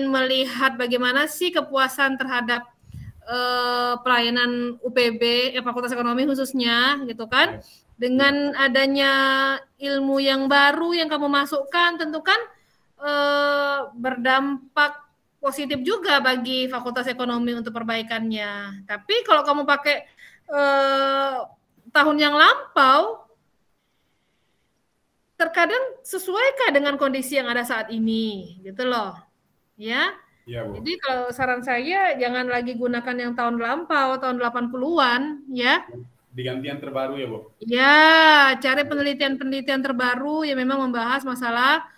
melihat bagaimana sih kepuasan terhadap pelayanan UPB, Fakultas Ekonomi khususnya, gitu kan? Dengan adanya ilmu yang baru yang kamu masukkan, tentu kan berdampak positif juga bagi Fakultas Ekonomi untuk perbaikannya. Tapi kalau kamu pakai tahun yang lampau, terkadang sesuaikah dengan kondisi yang ada saat ini, gitu loh, ya.
Iya, Bu.
Jadi kalau saran saya jangan lagi gunakan yang tahun lampau, tahun 80-an, ya.
Diganti yang terbaru ya, Bu?
Ya, cari penelitian-penelitian terbaru yang memang membahas masalah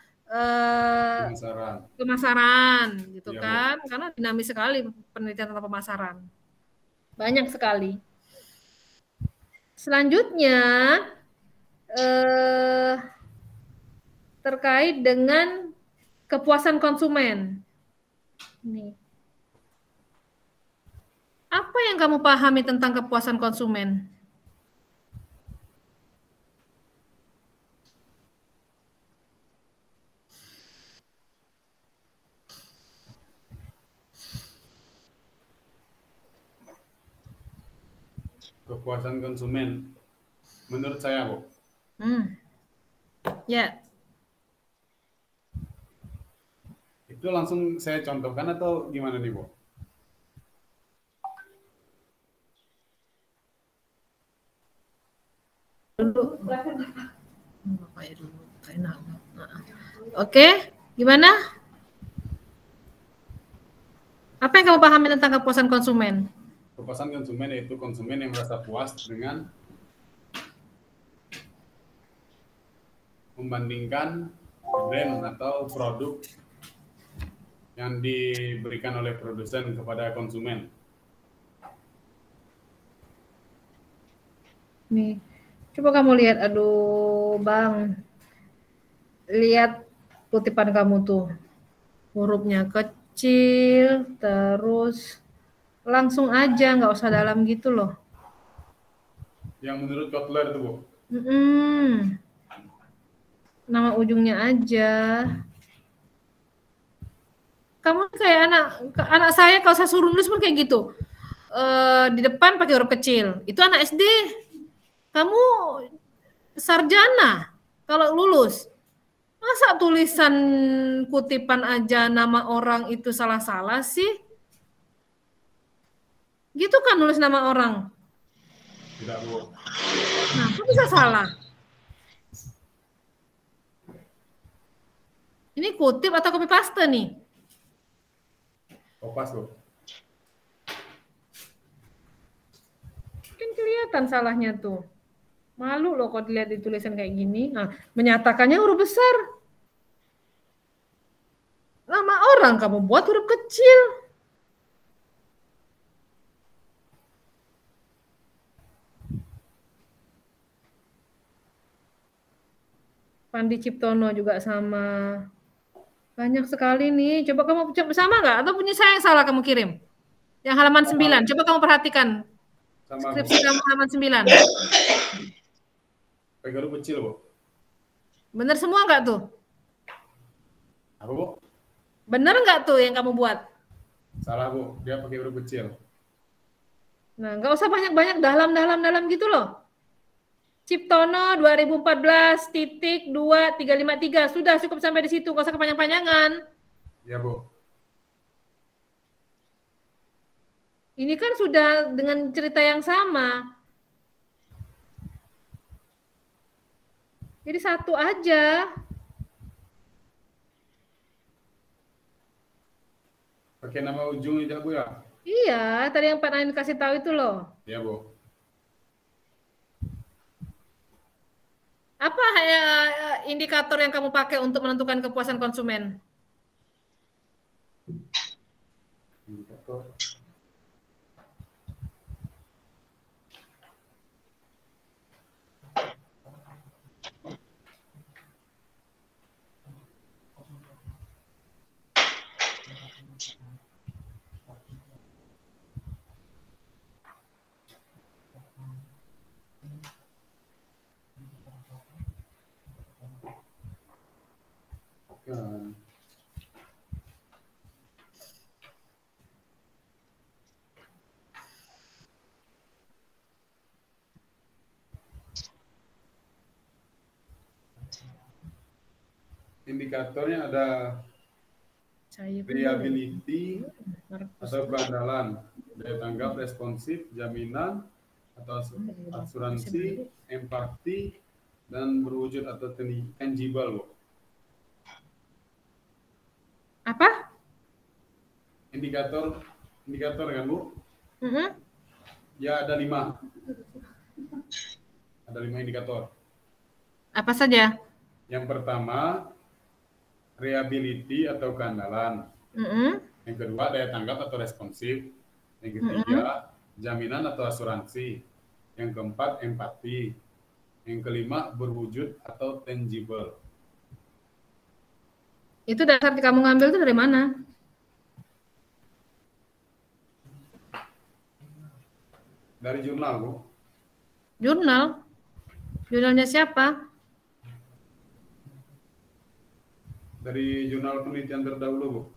pemasaran, gitu ya, kan. Bu. Karena dinamis sekali penelitian tentang pemasaran. Banyak sekali. Selanjutnya, terkait dengan kepuasan konsumen. Nih. Apa yang kamu pahami tentang kepuasan konsumen?
Kepuasan konsumen, menurut saya, Bu.
Ya.
Itu langsung saya contohkan atau gimana nih, Bu?
Oke, gimana? Apa yang kamu pahami tentang kepuasan konsumen?
Kepuasan konsumen yaitu konsumen yang merasa puas dengan membandingkan brand atau produk yang diberikan oleh produsen kepada konsumen.
Nih, coba kamu lihat, aduh Bang, lihat kutipan kamu tuh. hurufnya kecil, terus langsung aja, nggak usah dalam gitu loh.
Yang menurut Kotler itu, Bu.
Nama ujungnya aja. Kamu kayak anak saya kalau saya suruh nulis pun kayak gitu. Di depan pakai huruf kecil. Itu anak SD. Kamu sarjana kalau lulus. Masa tulisan kutipan aja nama orang itu salah-salah sih? Gitu kan nulis nama orang?
Tidak, Bu.
Nah, kok bisa salah? Ini kutip atau copy paste nih?
Pas, Bu.
Kan kelihatan salahnya tuh. Malu loh kalau dilihat di tulisan kayak gini. Nah, menyatakannya huruf besar. Nama orang kamu buat huruf kecil. Pandi Ciptono juga sama. Banyak sekali nih. Coba kamu sama nggak? Atau punya saya yang salah kamu kirim? Yang halaman 9. Coba kamu perhatikan.
Sama,
Skripsi kamu halaman 9.
Pakai huruf kecil, Bu.
Bener semua nggak tuh?
Apa, Bu?
Bener nggak tuh yang kamu buat?
Salah, Bu. Dia pakai huruf kecil.
Nah, nggak usah banyak-banyak dalam gitu loh. Ciptono 2014.2353. Sudah cukup sampai di situ. Nggak usah kepanjang-panjangan.
Ya, Bu.
Ini kan sudah dengan cerita yang sama. Jadi satu aja.
Pakai nama ujung itu, Bu, ya?
Iya, tadi yang Pak Nain kasih tahu itu loh.
Ya, Bu.
Apa indikator yang kamu pakai untuk menentukan kepuasan konsumen?
Indikator. Indikatornya ada reliability atau keandalan, daya tanggap responsif, jaminan atau asuransi, empati, dan berwujud atau tangible, Bu.
Apa?
Indikator kan, Bu? Ya, ada 5. Ada 5 indikator.
Apa saja?
Yang pertama, reliability atau keandalan. Yang kedua, daya tanggap atau responsif. Yang ketiga, jaminan atau asuransi. Yang keempat, empati. Yang kelima, berwujud atau tangible.
Itu dasar kamu ngambil itu dari mana?
Dari jurnal, Bu.
Jurnal? Jurnalnya siapa?
Dari jurnal penelitian terdahulu, Bu.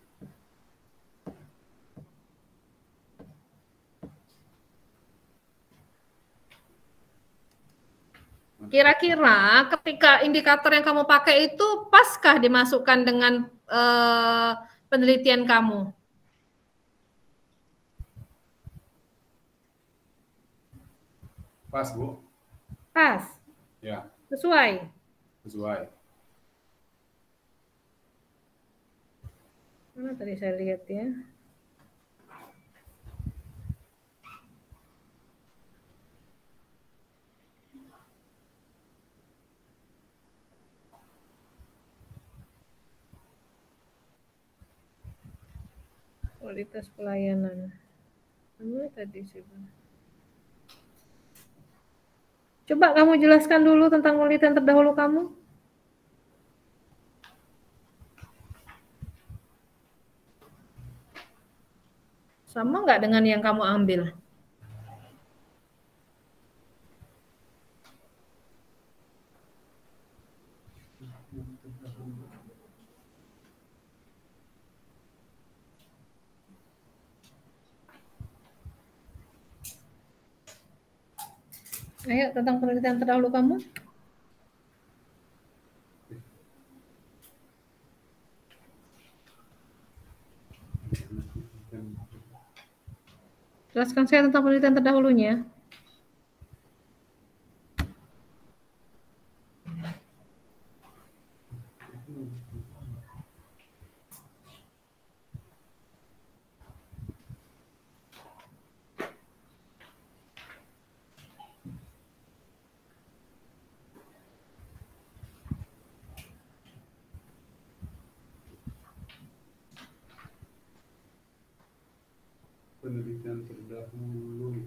Kira-kira ketika indikator yang kamu pakai itu paskah dimasukkan dengan penelitian kamu?
Pas, Bu.
Pas?
Ya.
Sesuai?
Sesuai.
Mana tadi saya lihat ya? Kualitas pelayanan. Mana tadi sih, Bang? Coba kamu jelaskan dulu tentang penelitian terdahulu kamu. Sama nggak dengan yang kamu ambil? Ayo, tentang penelitian terdahulu kamu. Jelaskan saya tentang penelitian terdahulunya.
Penelitian terdahulu.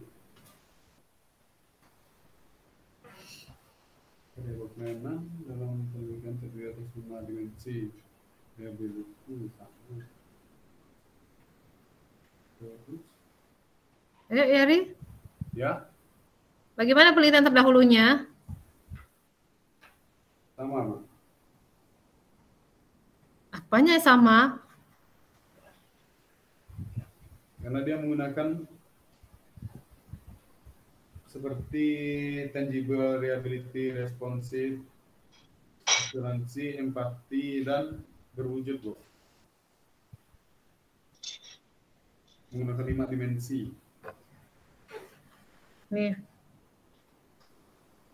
Penyebab memang dalam penelitian terdiri atas 5 dimensi. Reliability sama. Terus.
Ayo, Yari.
Ya,
Bagaimana penelitian terdahulunya?
sama, Mak.
Apanya sama?
Karena dia menggunakan seperti tangible, reliability, responsive, asuransi, empati, dan berwujud, Bu. Menggunakan 5 dimensi.
Nih.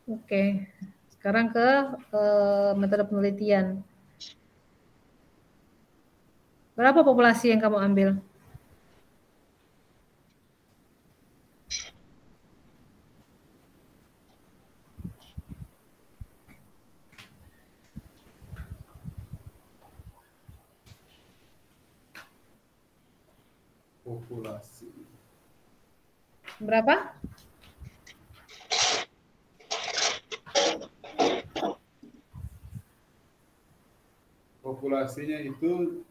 Oke. Sekarang ke metode penelitian. Berapa populasi yang kamu ambil?
Populasi.
Berapa?
Populasinya itu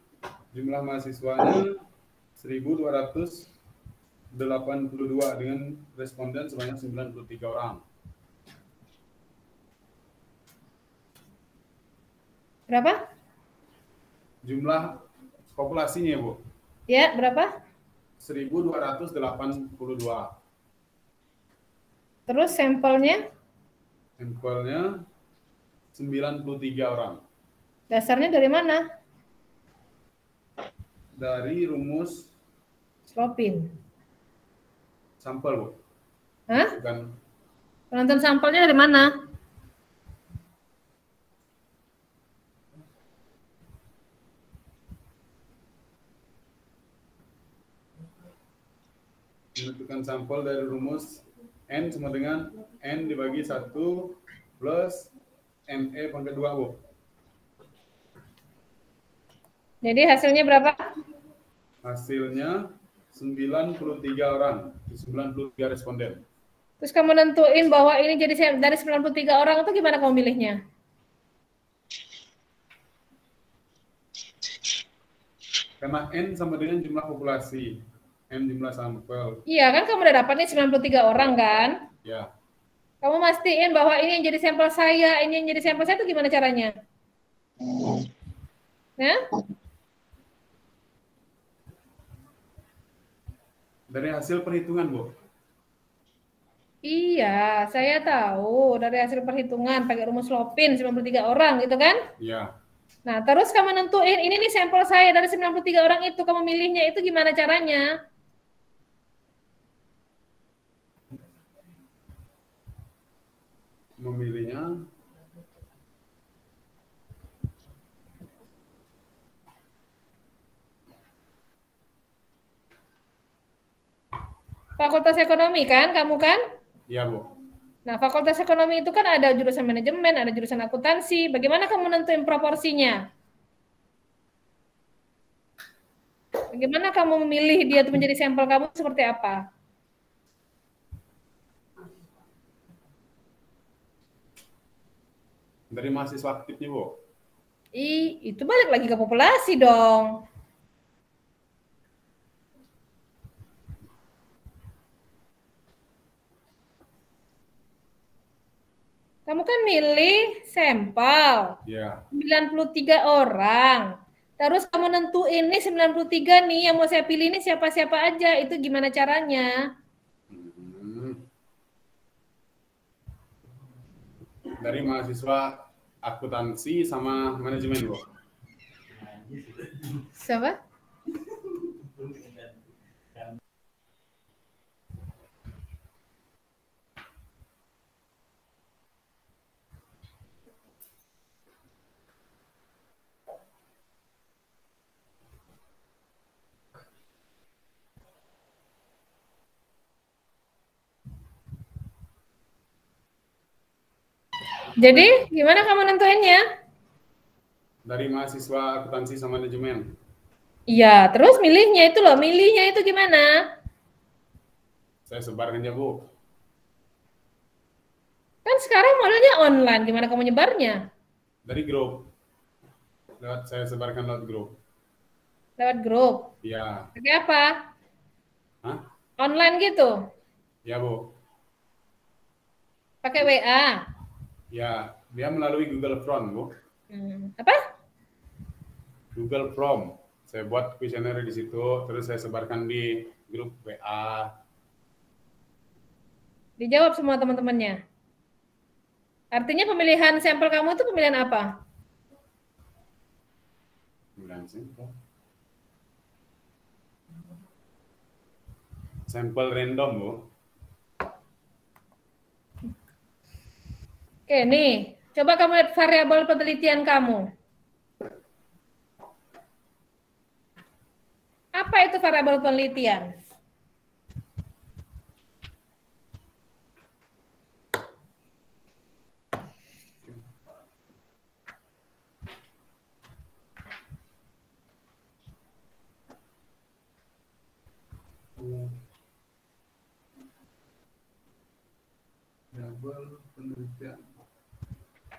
jumlah mahasiswanya 1.282 dengan responden sebanyak 93 orang.
Berapa?
Jumlah populasinya, Bu.
Ya, berapa?
1.282.
Terus sampelnya?
Sampelnya 93 orang.
Dasarnya dari mana?
Dari rumus
Slopin.
sampel, Bu.
Hah?
Bukan
Penentuan sampelnya dari mana?
menentukan sampel dari rumus N sama dengan N dibagi 1 plus NE pangkat 2, Bu.
Jadi hasilnya berapa?
Hasilnya 93 orang, 93 responden.
Terus kamu nentuin bahwa ini jadi dari 93 orang itu gimana kamu milihnya?
Karena N sama dengan jumlah populasi, N jumlah sampel.
Iya kan kamu udah dapat nih 93 orang kan?
Ya.
Kamu mastiin bahwa ini yang jadi sampel saya, ini yang jadi sampel saya itu gimana caranya? Ya?
Dari hasil perhitungan, Bu.
Iya, saya tahu dari hasil perhitungan pakai rumus Slopin 93 orang gitu kan?
Iya.
Nah, terus kamu nentuin ini nih sampel saya dari 93 orang itu, kamu milihnya itu gimana caranya?
Memilihnya
Fakultas Ekonomi kan, kamu kan?
iya, Bu.
Nah, Fakultas Ekonomi itu kan ada jurusan manajemen, ada jurusan akuntansi. Bagaimana kamu nentuin proporsinya? Bagaimana kamu memilih dia itu menjadi sampel kamu seperti apa?
Dari mahasiswa aktifnya, Bu.
Itu balik lagi ke populasi dong. Kamu kan milih sampel.
Ya.
93 orang. Terus kamu nentuin nih 93 nih yang mau saya pilih ini siapa-siapa aja. Itu gimana caranya?
Dari mahasiswa akuntansi sama manajemen, Bu.
Siapa? Jadi, gimana kamu nentuinnya?
Dari mahasiswa akuntansi sama manajemen.
Iya, terus milihnya itu loh. Milihnya itu gimana?
Saya sebarkan aja, Bu.
Kan sekarang modelnya online. Gimana kamu nyebarnya?
Dari grup. Saya sebarkan lewat grup.
Lewat grup.
Iya.
Pakai apa?
Hah?
Online gitu?
Ya, Bu.
Pakai WA?
Ya, dia melalui Google Form, Bu.
Apa?
Google Form. Saya buat kuesioner di situ, terus saya sebarkan di grup WA.
Dijawab semua teman-temannya. Artinya pemilihan sampel kamu itu pemilihan apa?
Pemilihan sampel. Sampel random, Bu.
Oke, nih. Coba kamu lihat variabel penelitian kamu. Apa itu variabel penelitian?
Variabel penelitian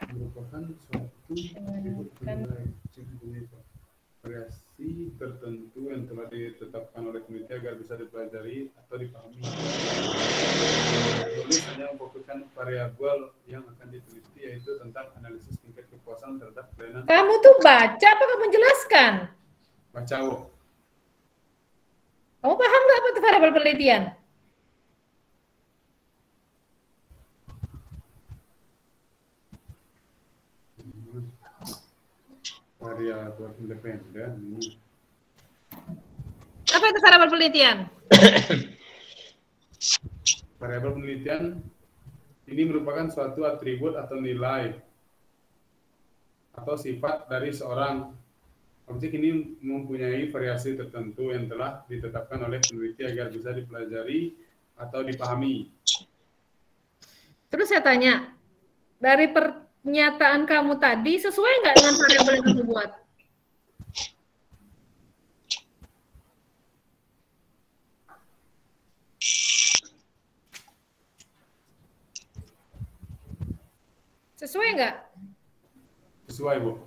merupakan suatu variasi tertentu yang telah ditetapkan oleh peneliti agar bisa dipelajari atau dipahami. Tulis hanya memfokuskan variabel yang akan diteliti, yaitu tentang analisis tingkat kepuasan terhadap pelayanan.
Kamu tuh baca apa kamu jelaskan?
Baca, Bu.
Kamu paham nggak apa itu variabel penelitian?
Variabel independen.
Apa itu variabel penelitian?
Variabel penelitian ini merupakan suatu atribut atau nilai atau sifat dari seorang objek. Ini mempunyai variasi tertentu yang telah ditetapkan oleh peneliti agar bisa dipelajari atau dipahami.
Terus saya tanya, dari pernyataan kamu tadi sesuai nggak dengan variabel yang kamu buat? Sesuai nggak?
Sesuai, Bu.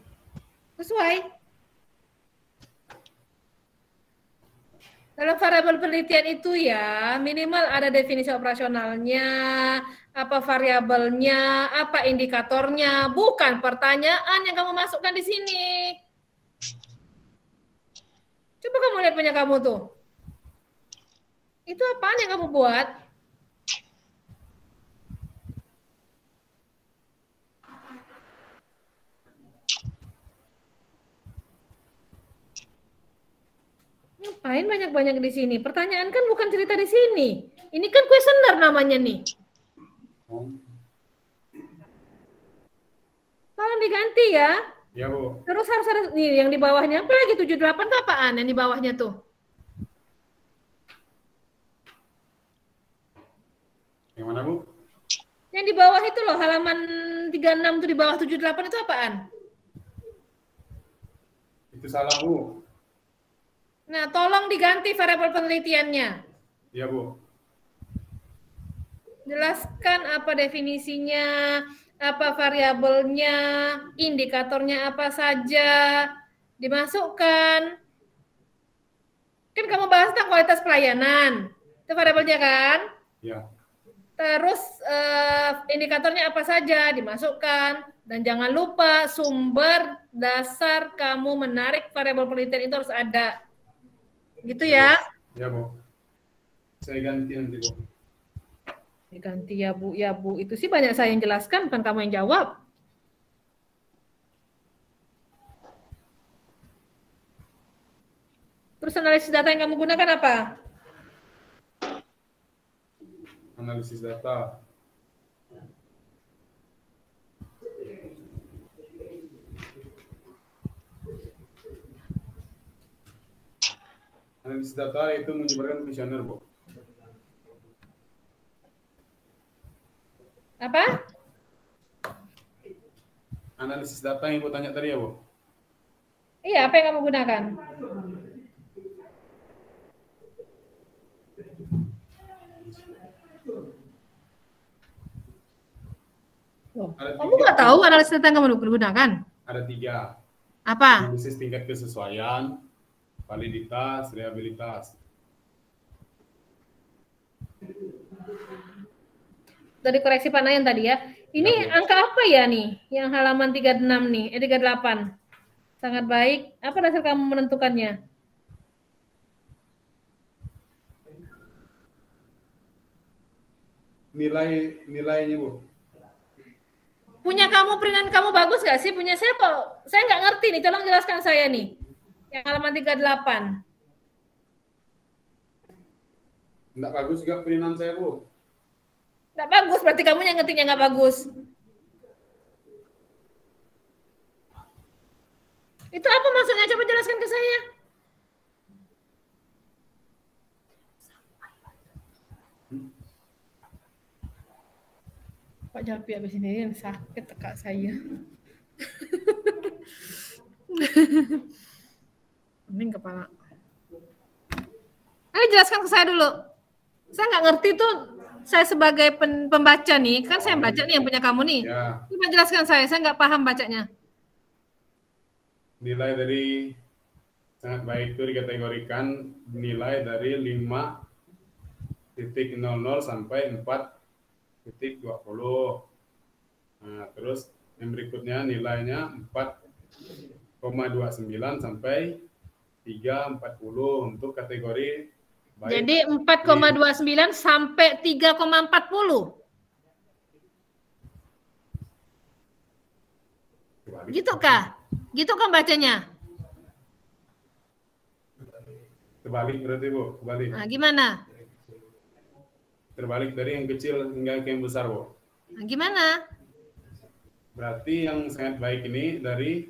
Sesuai. Dalam variabel penelitian itu ya, minimal ada definisi operasionalnya, apa variabelnya, apa indikatornya, bukan pertanyaan yang kamu masukkan di sini. Coba kamu lihat punya kamu tuh. Itu apaan yang kamu buat? Ngapain banyak-banyak di sini? Pertanyaan kan bukan cerita di sini. Ini kan kuesioner namanya nih. Tolong diganti ya.
Ya, Bu.
Terus harus ada nih yang di bawahnya. Apa lagi 78 itu apaan yang di bawahnya tuh?
Yang mana, Bu?
Yang di bawah itu loh, halaman 36 tuh di bawah 78 itu apaan?
Itu salah, Bu.
Nah, tolong diganti variabel penelitiannya.
Ya, Bu.
Jelaskan apa definisinya, apa variabelnya, indikatornya apa saja, dimasukkan. Kan kamu bahas tentang kualitas pelayanan. Itu variabelnya kan?
Ya.
Terus indikatornya apa saja dimasukkan. Dan jangan lupa sumber dasar kamu menarik variabel penelitian itu harus ada. Gitu ya.
Ya, Bu. Saya ganti nanti, Bu.
Diganti ya Bu, ya Bu. Itu sih banyak saya yang jelaskan, bukan kamu yang jawab. Terus analisis data yang kamu gunakan apa?
Analisis data. Analisis data itu menyebarkan kuesioner, Bu.
Apa?
Analisis data yang Ibu tanya tadi ya, Bu?
Iya, apa yang kamu gunakan? Loh, kamu nggak tahu analisis data yang kamu gunakan?
Ada 3.
Apa?
Analisis tingkat kesesuaian, validitas, reliabilitas.
Dari koreksi Pak Nayan tadi ya. Ini angka apa ya nih? Yang halaman 36 nih, 38. Sangat baik. Apa dasar kamu menentukannya?
Nilainya, Bu.
Punya kamu, peringan kamu bagus nggak sih? Punya saya kok, saya nggak ngerti nih. Tolong jelaskan saya nih. Yang halaman 38.
Nggak bagus juga perinan saya, Bu.
Nggak bagus, berarti kamu yang ngetiknya nggak bagus. Itu apa maksudnya? Coba jelaskan ke saya. Pak Jalpi habis ini sakit tekak saya. Pening kepala. Ayo jelaskan ke saya dulu. Saya nggak ngerti tuh. Saya sebagai pembaca nih, kan saya baca nih yang punya kamu nih.
Ya.
Coba jelaskan saya nggak paham bacanya.
Nilai dari sangat baik itu dikategorikan nilai dari 5.00 sampai 4.20. Nah, terus yang berikutnya nilainya 4,29 sampai 3,40 untuk kategori baik.
Jadi 4,29 sampai 3,40. Gitu kah? Gitu kan bacanya?
Terbalik berarti, Bu. Terbalik.
Nah, gimana?
Terbalik dari yang kecil hingga ke yang besar, Bu.
Nah, gimana?
Berarti yang sangat baik ini dari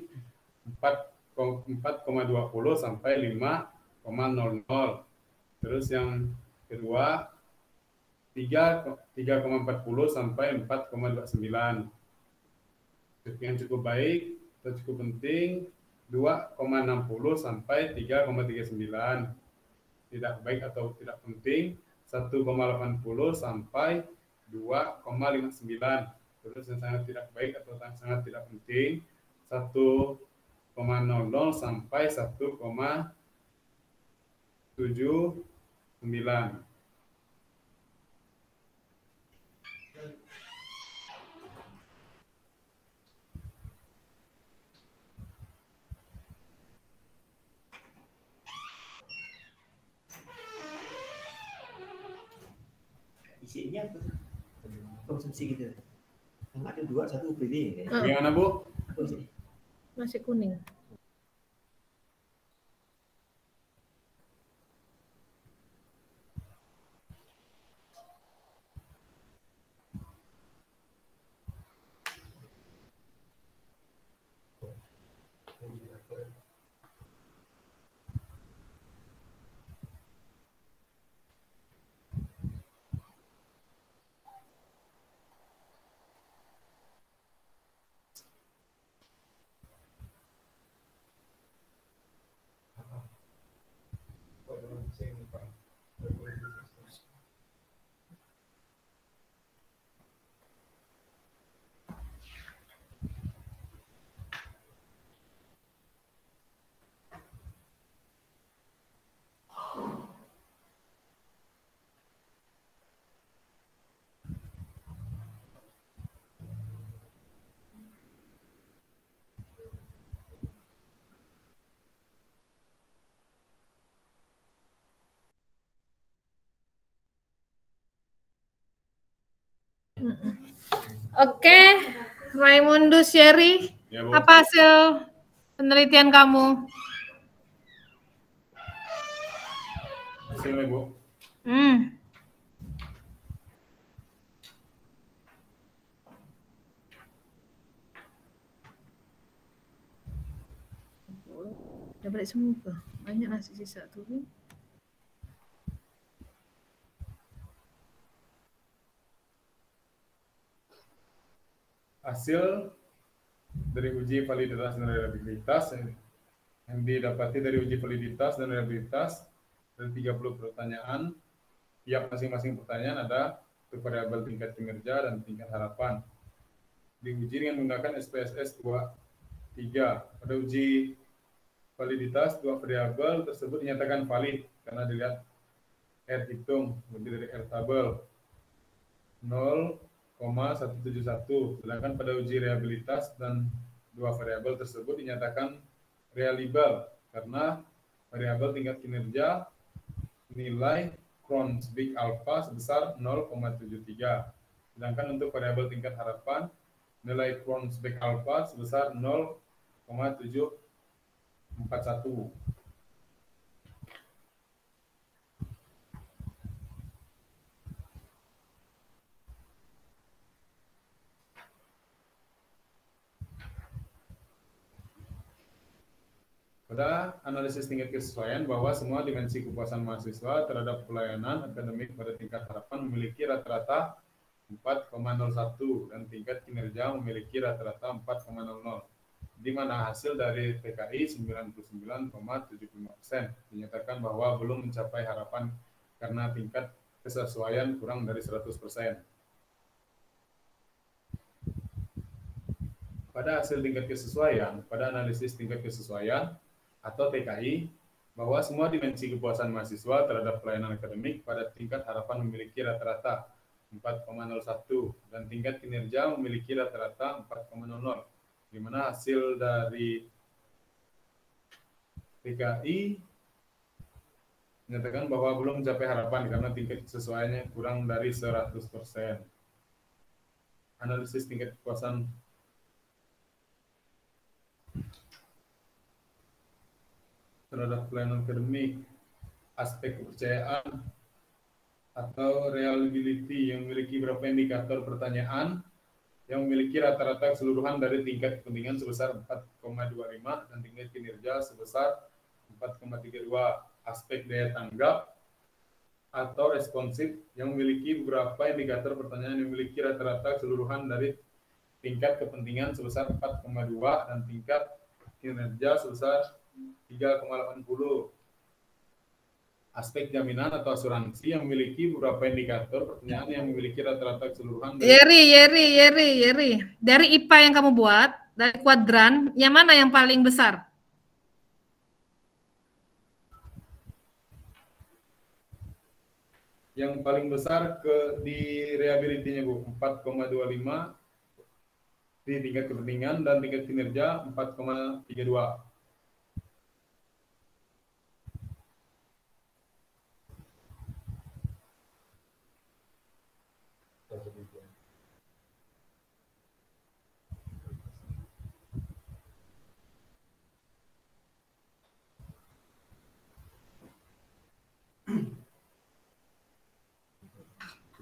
4,20 sampai 5,00. Terus yang kedua 3,40 sampai 4,29. Yang cukup baik atau cukup penting 2,60 sampai 3,39. Tidak baik atau tidak penting 1,80 sampai 2,59. Terus yang sangat tidak baik atau sangat tidak penting 1,00 sampai 1,79.
Isinya apa? Konsumsi gitu. Yang ada 2, 1 UPD.
Gimana, Bu?
Masih kuning. Oke, Raimundus Yeri,
Ya, Bu.
apa hasil penelitian kamu?
Hasilnya, Bu.
Udah balik semua. Banyak nasi sisa tuh.
Hasil dari uji validitas dan reliabilitas yang didapati dari uji validitas dan reliabilitas dari 30 pertanyaan, tiap masing-masing pertanyaan ada untuk variabel tingkat kinerja dan tingkat harapan. Diuji dengan menggunakan SPSS 2-3. Pada uji validitas, dua variabel tersebut dinyatakan valid karena dilihat R hitung, lebih dari R tabel 0,171. Sedangkan pada uji reliabilitas dan dua variabel tersebut dinyatakan reliable karena variabel tingkat kinerja nilai Kronsbeck alpha sebesar 0,73. Sedangkan untuk variabel tingkat harapan nilai Kronsbeck alpha sebesar 0,741. Pada analisis tingkat kesesuaian bahwa semua dimensi kepuasan mahasiswa terhadap pelayanan akademik pada tingkat harapan memiliki rata-rata 4,01 dan tingkat kinerja memiliki rata-rata 4,00, di mana hasil dari TKI 99,75% dinyatakan bahwa belum mencapai harapan karena tingkat kesesuaian kurang dari 100%. Pada hasil tingkat kesesuaian, pada analisis tingkat kesesuaian atau TKI, bahwa semua dimensi kepuasan mahasiswa terhadap pelayanan akademik pada tingkat harapan memiliki rata-rata 4,01 dan tingkat kinerja memiliki rata-rata 4,00, di mana hasil dari TKI menyatakan bahwa belum mencapai harapan karena tingkat kesesuaiannya kurang dari 100%. Analisis tingkat kepuasan terhadap pelayanan akademik, aspek kepercayaan atau reliability yang memiliki beberapa indikator pertanyaan yang memiliki rata-rata keseluruhan dari tingkat kepentingan sebesar 4,25 dan tingkat kinerja sebesar 4,32. Aspek daya tanggap atau responsif yang memiliki beberapa indikator pertanyaan yang memiliki rata-rata keseluruhan dari tingkat kepentingan sebesar 4,2 dan tingkat kinerja sebesar 3,80. Aspek jaminan atau asuransi yang memiliki beberapa indikator pertanyaan yang memiliki rata-rata keseluruhan dari...
Yeri. Dari IPA yang kamu buat, dari kuadran, yang mana yang paling besar?
Yang paling besar di reliability-nya, Bu, 4,25 di tingkat kepentingan dan tingkat kinerja 4,32.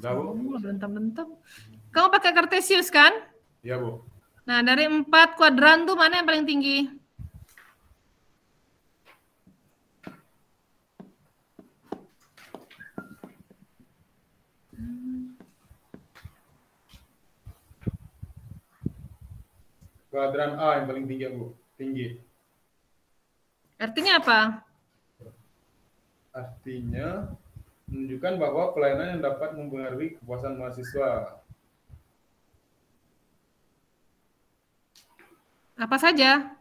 Sudah, Bu?
Bentam-bentam. Kamu pakai Cartesius kan?
Iya, Bu.
Nah, dari 4 kuadran tuh mana yang paling tinggi?
Kuadran A yang paling tinggi, Bu. Tinggi.
Artinya apa?
Artinya menunjukkan bahwa pelayanan yang dapat mempengaruhi kepuasan mahasiswa.
Apa saja?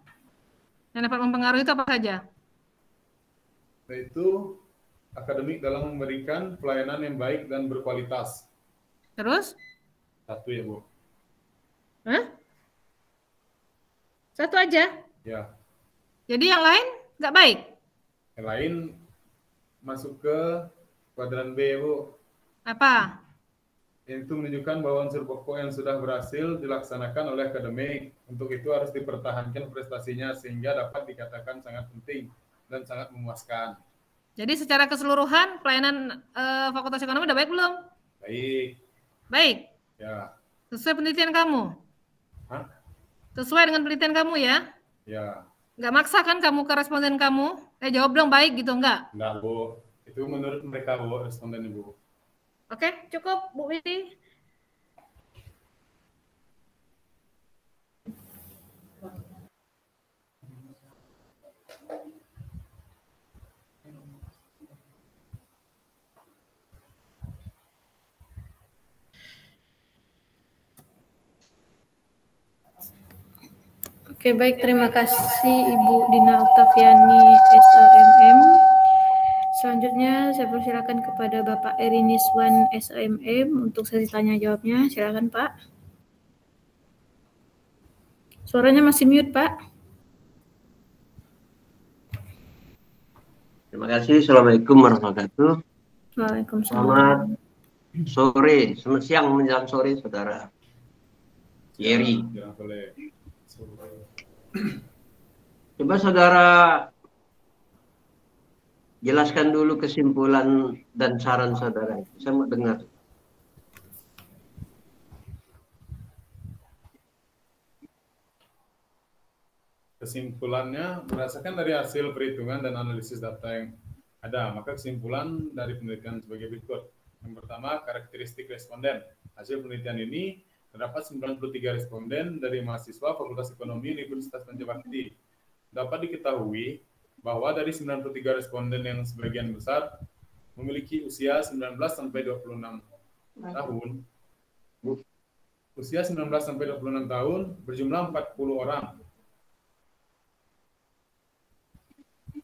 Yang dapat mempengaruhi itu apa saja?
Yaitu akademik dalam memberikan pelayanan yang baik dan berkualitas.
Terus?
Satu ya, Bu.
Hah? Satu aja?
Ya.
Jadi yang lain nggak baik?
Yang lain masuk ke kuadran B, Bu.
Apa?
itu menunjukkan bahwa unsur pokok yang sudah berhasil dilaksanakan oleh akademik. Untuk itu harus dipertahankan prestasinya sehingga dapat dikatakan sangat penting dan sangat memuaskan.
Jadi secara keseluruhan pelayanan Fakultas Ekonomi udah baik belum?
Baik.
Baik.
Ya.
Sesuai penelitian kamu?
Hah?
Sesuai dengan penelitian kamu ya?
Ya.
Nggak maksa kan kamu ke responden kamu? Jawab dong baik gitu, enggak?
Enggak, Bu. Itu menurut mereka, Bu, responden Ibu.
Oke, cukup Bu Widi.
Oke, baik, terima kasih Ibu Dina Oktaviani SEMM. Selanjutnya saya persilakan kepada Bapak Eriniswan SEMM untuk sesi tanya jawabnya. Silakan Pak. Suaranya masih mute Pak.
Terima kasih. Assalamualaikum warahmatullahi wabarakatuh.
Waalaikumsalam.
Selamat sore, selamat siang menjelang sore, Saudara Yeri. Coba Saudara jelaskan dulu kesimpulan dan saran Saudara. Saya mau dengar.
Kesimpulannya berdasarkan dari hasil perhitungan dan analisis data yang ada, maka kesimpulan dari penelitian sebagai berikut. Yang pertama, karakteristik responden. Hasil penelitian ini terdapat 93 responden dari mahasiswa Fakultas Ekonomi Universitas Pancabakti. Dapat diketahui bahwa dari 93 responden yang sebagian besar memiliki usia 19 sampai 26 tahun. Usia 19 sampai 26 tahun berjumlah 40 orang.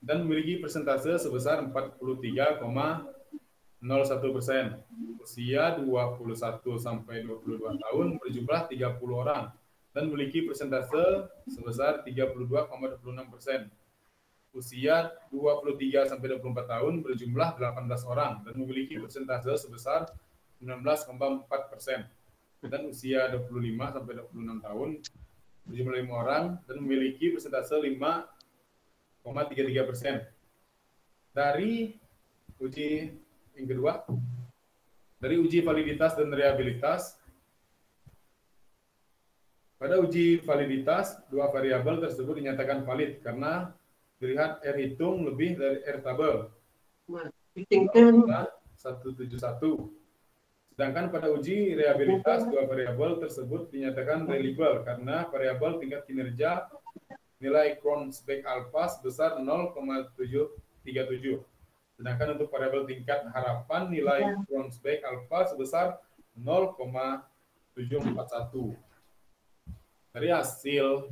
Dan memiliki persentase sebesar 43,01%. Usia 21 sampai 22 tahun berjumlah 30 orang dan memiliki persentase sebesar 32,26%. Usia 23 sampai 24 tahun berjumlah 18 orang dan memiliki persentase sebesar 19,4%. Dan usia 25 sampai 26 tahun berjumlah 5 orang dan memiliki persentase 5,33%. Dari uji yang kedua, dari uji validitas dan reliabilitas. Pada uji validitas, dua variabel tersebut dinyatakan valid karena dilihat R hitung lebih dari R tabel. 171. Sedangkan pada uji reliabilitas, dua variabel tersebut dinyatakan reliable karena variabel tingkat kinerja nilai Kronspek alpha sebesar 0,737. Sedangkan untuk variabel tingkat harapan nilai Kronspek alpha sebesar 0,741. Dari hasil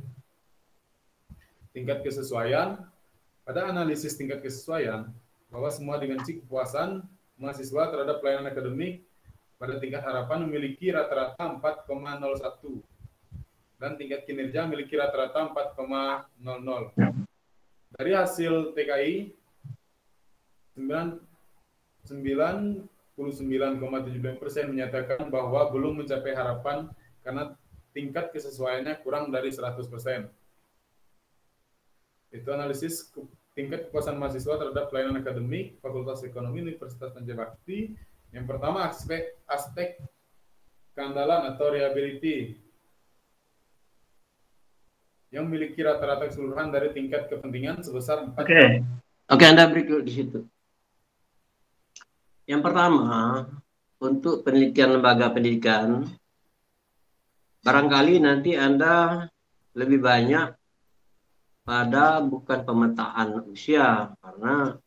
tingkat kesesuaian, pada analisis tingkat kesesuaian, bahwa semua dimensi kepuasan mahasiswa terhadap pelayanan akademik pada tingkat harapan memiliki rata-rata 4,01 dan tingkat kinerja memiliki rata-rata 4,00. Dari hasil TKI 99,79% menyatakan bahwa belum mencapai harapan karena tingkat kesesuaiannya kurang dari 100%. Itu analisis tingkat kepuasan mahasiswa terhadap pelayanan akademik Fakultas Ekonomi Universitas Pancabakti. Yang pertama, aspek keandalan atau reliability yang memiliki rata-rata keseluruhan dari tingkat kepentingan sebesar 4.
Oke, Anda berikut di situ. Yang pertama, untuk penelitian lembaga pendidikan, barangkali nanti Anda lebih banyak pada bukan pemetaan usia, karena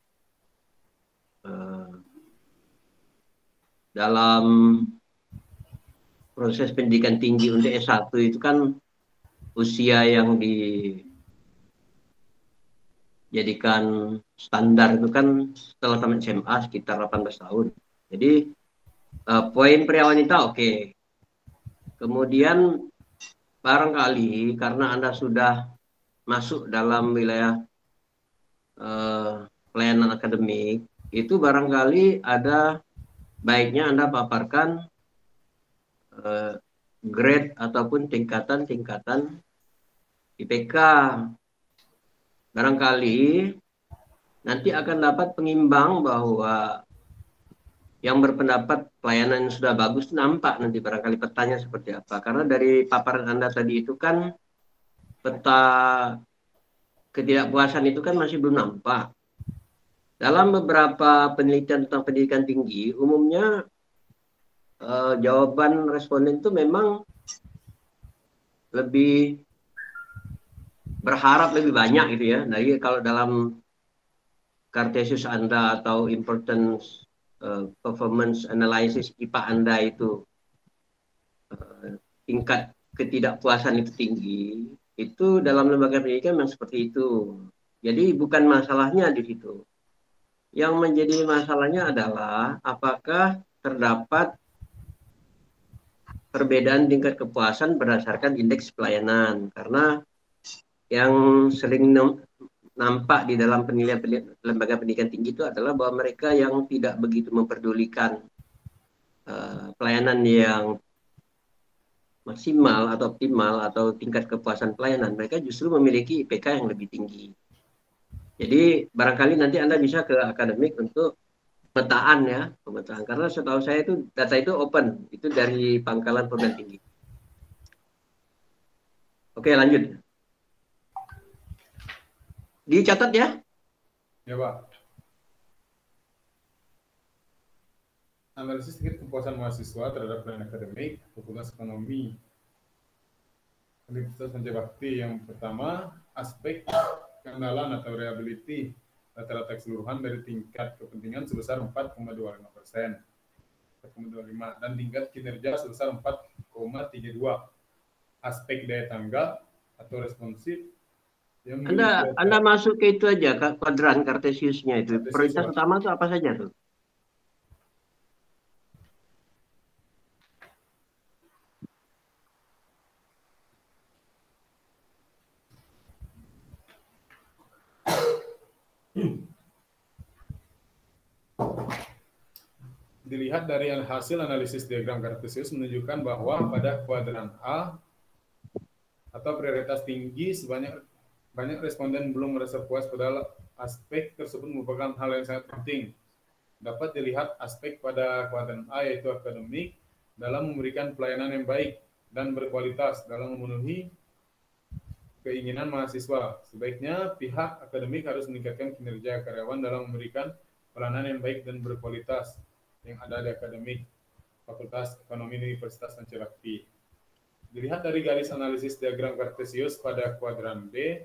dalam proses pendidikan tinggi untuk S1 itu kan usia yang dijadikan standar itu kan setelah tamat SMA sekitar 18 tahun. Jadi poin pria wanita oke. Kemudian barangkali karena Anda sudah masuk dalam wilayah pelayanan akademik, itu barangkali ada baiknya Anda paparkan grade ataupun tingkatan-tingkatan IPK. Barangkali nanti akan dapat pengimbang bahwa yang berpendapat pelayanan yang sudah bagus nampak nanti barangkali petanya seperti apa. Karena dari paparan Anda tadi itu kan peta ketidakpuasan itu kan masih belum nampak. Dalam beberapa penelitian tentang pendidikan tinggi, umumnya jawaban responden itu memang lebih berharap lebih banyak gitu ya. Jadi kalau dalam Cartesius Anda atau importance performance analysis IPA Anda itu tingkat ketidakpuasan itu tinggi, itu dalam lembaga pendidikan memang seperti itu. Jadi bukan masalahnya di situ. Yang menjadi masalahnya adalah apakah terdapat perbedaan tingkat kepuasan berdasarkan indeks pelayanan. Karena yang sering nampak di dalam penilaian lembaga pendidikan tinggi itu adalah bahwa mereka yang tidak begitu memperdulikan pelayanan yang maksimal atau optimal atau tingkat kepuasan pelayanan, mereka justru memiliki IPK yang lebih tinggi. Jadi barangkali nanti Anda bisa ke akademik untuk pemetaan ya, pemetaan. Karena setahu saya itu data itu open, itu dari pangkalan perguruan tinggi. Oke, lanjut. Dicatat ya?
Ya, Pak. Analisis tingkat kepuasan mahasiswa terhadap pelayanan akademik, Fakultas Ekonomi, Universitas Pancabakti. Yang pertama, aspek keandalan atau reliability rata-rata keseluruhan dari tingkat kepentingan sebesar 4,25%, 4,25, dan tingkat kinerja sebesar 4,32. Aspek daya tanggap atau responsif.
Anda masuk ke itu aja, ke kuadran Cartesiusnya itu. Prioritas utama itu apa saja tuh?
Dilihat dari hasil analisis diagram Cartesius menunjukkan bahwa pada kuadran A atau prioritas tinggi banyak responden belum merasa puas, padahal aspek tersebut merupakan hal yang sangat penting. Dapat dilihat aspek pada kuadran A yaitu akademik dalam memberikan pelayanan yang baik dan berkualitas dalam memenuhi keinginan mahasiswa. Sebaiknya pihak akademik harus meningkatkan kinerja karyawan dalam memberikan pelayanan yang baik dan berkualitas yang ada di akademik Fakultas Ekonomi Universitas Pancabakti. Dilihat dari garis analisis diagram Cartesius pada kuadran B,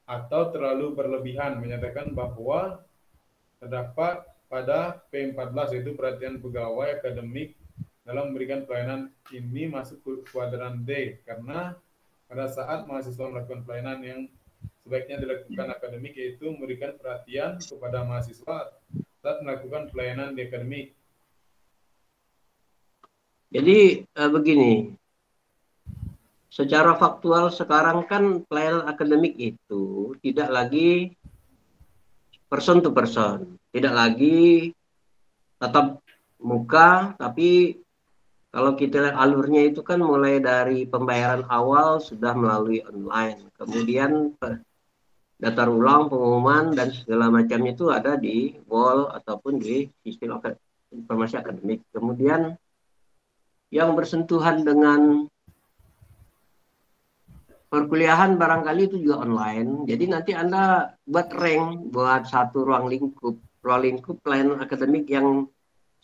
atau terlalu berlebihan menyatakan bahwa terdapat pada P14 yaitu perhatian pegawai akademik dalam memberikan pelayanan ini masuk ke kuadran D, karena pada saat mahasiswa melakukan pelayanan yang sebaiknya dilakukan akademik yaitu memberikan perhatian kepada mahasiswa saat melakukan pelayanan di akademik.
Jadi begini, secara faktual sekarang kan pelayanan akademik itu tidak lagi person to person, tidak lagi tatap muka, tapi kalau kita lihat alurnya itu kan mulai dari pembayaran awal sudah melalui online, kemudian daftar ulang, pengumuman, dan segala macamnya itu ada di wall ataupun di sistem informasi akademik. Kemudian yang bersentuhan dengan perkuliahan barangkali itu juga online. Jadi nanti Anda buat rank, buat satu ruang lingkup pelayanan akademik yang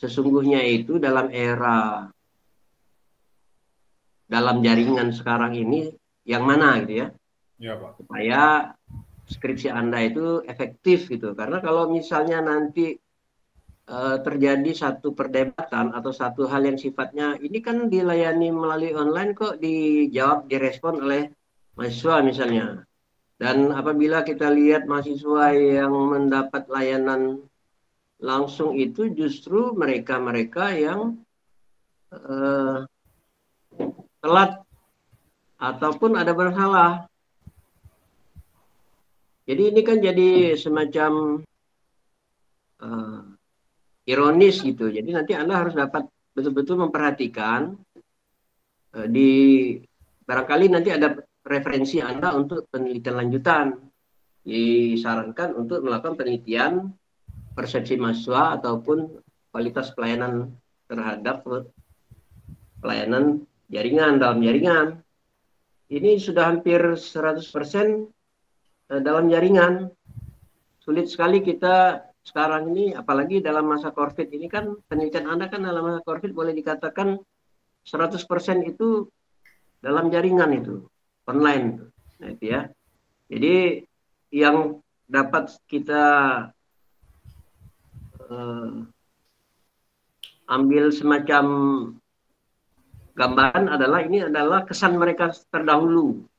sesungguhnya itu dalam era, dalam jaringan sekarang ini yang mana gitu ya.
Ya, Pak.
Supaya skripsi Anda itu efektif gitu. Karena kalau misalnya nanti terjadi satu perdebatan atau satu hal yang sifatnya ini kan dilayani melalui online kok dijawab, direspon oleh mahasiswa misalnya. Dan apabila kita lihat mahasiswa yang mendapat layanan langsung itu justru mereka-mereka yang telat ataupun ada bersalah. Jadi ini kan jadi semacam ironis gitu. Jadi nanti Anda harus dapat betul-betul memperhatikan barangkali nanti ada referensi Anda untuk penelitian lanjutan. Disarankan untuk melakukan penelitian persepsi mahasiswa ataupun kualitas pelayanan terhadap pelayanan jaringan dalam jaringan. Ini sudah hampir 100% dalam jaringan. Sulit sekali kita sekarang ini, apalagi dalam masa COVID ini kan, penelitian Anda kan dalam masa COVID boleh dikatakan 100% itu dalam jaringan itu, online. Nah, itu ya. Jadi yang dapat kita ambil semacam gambaran adalah ini adalah kesan mereka terdahulu.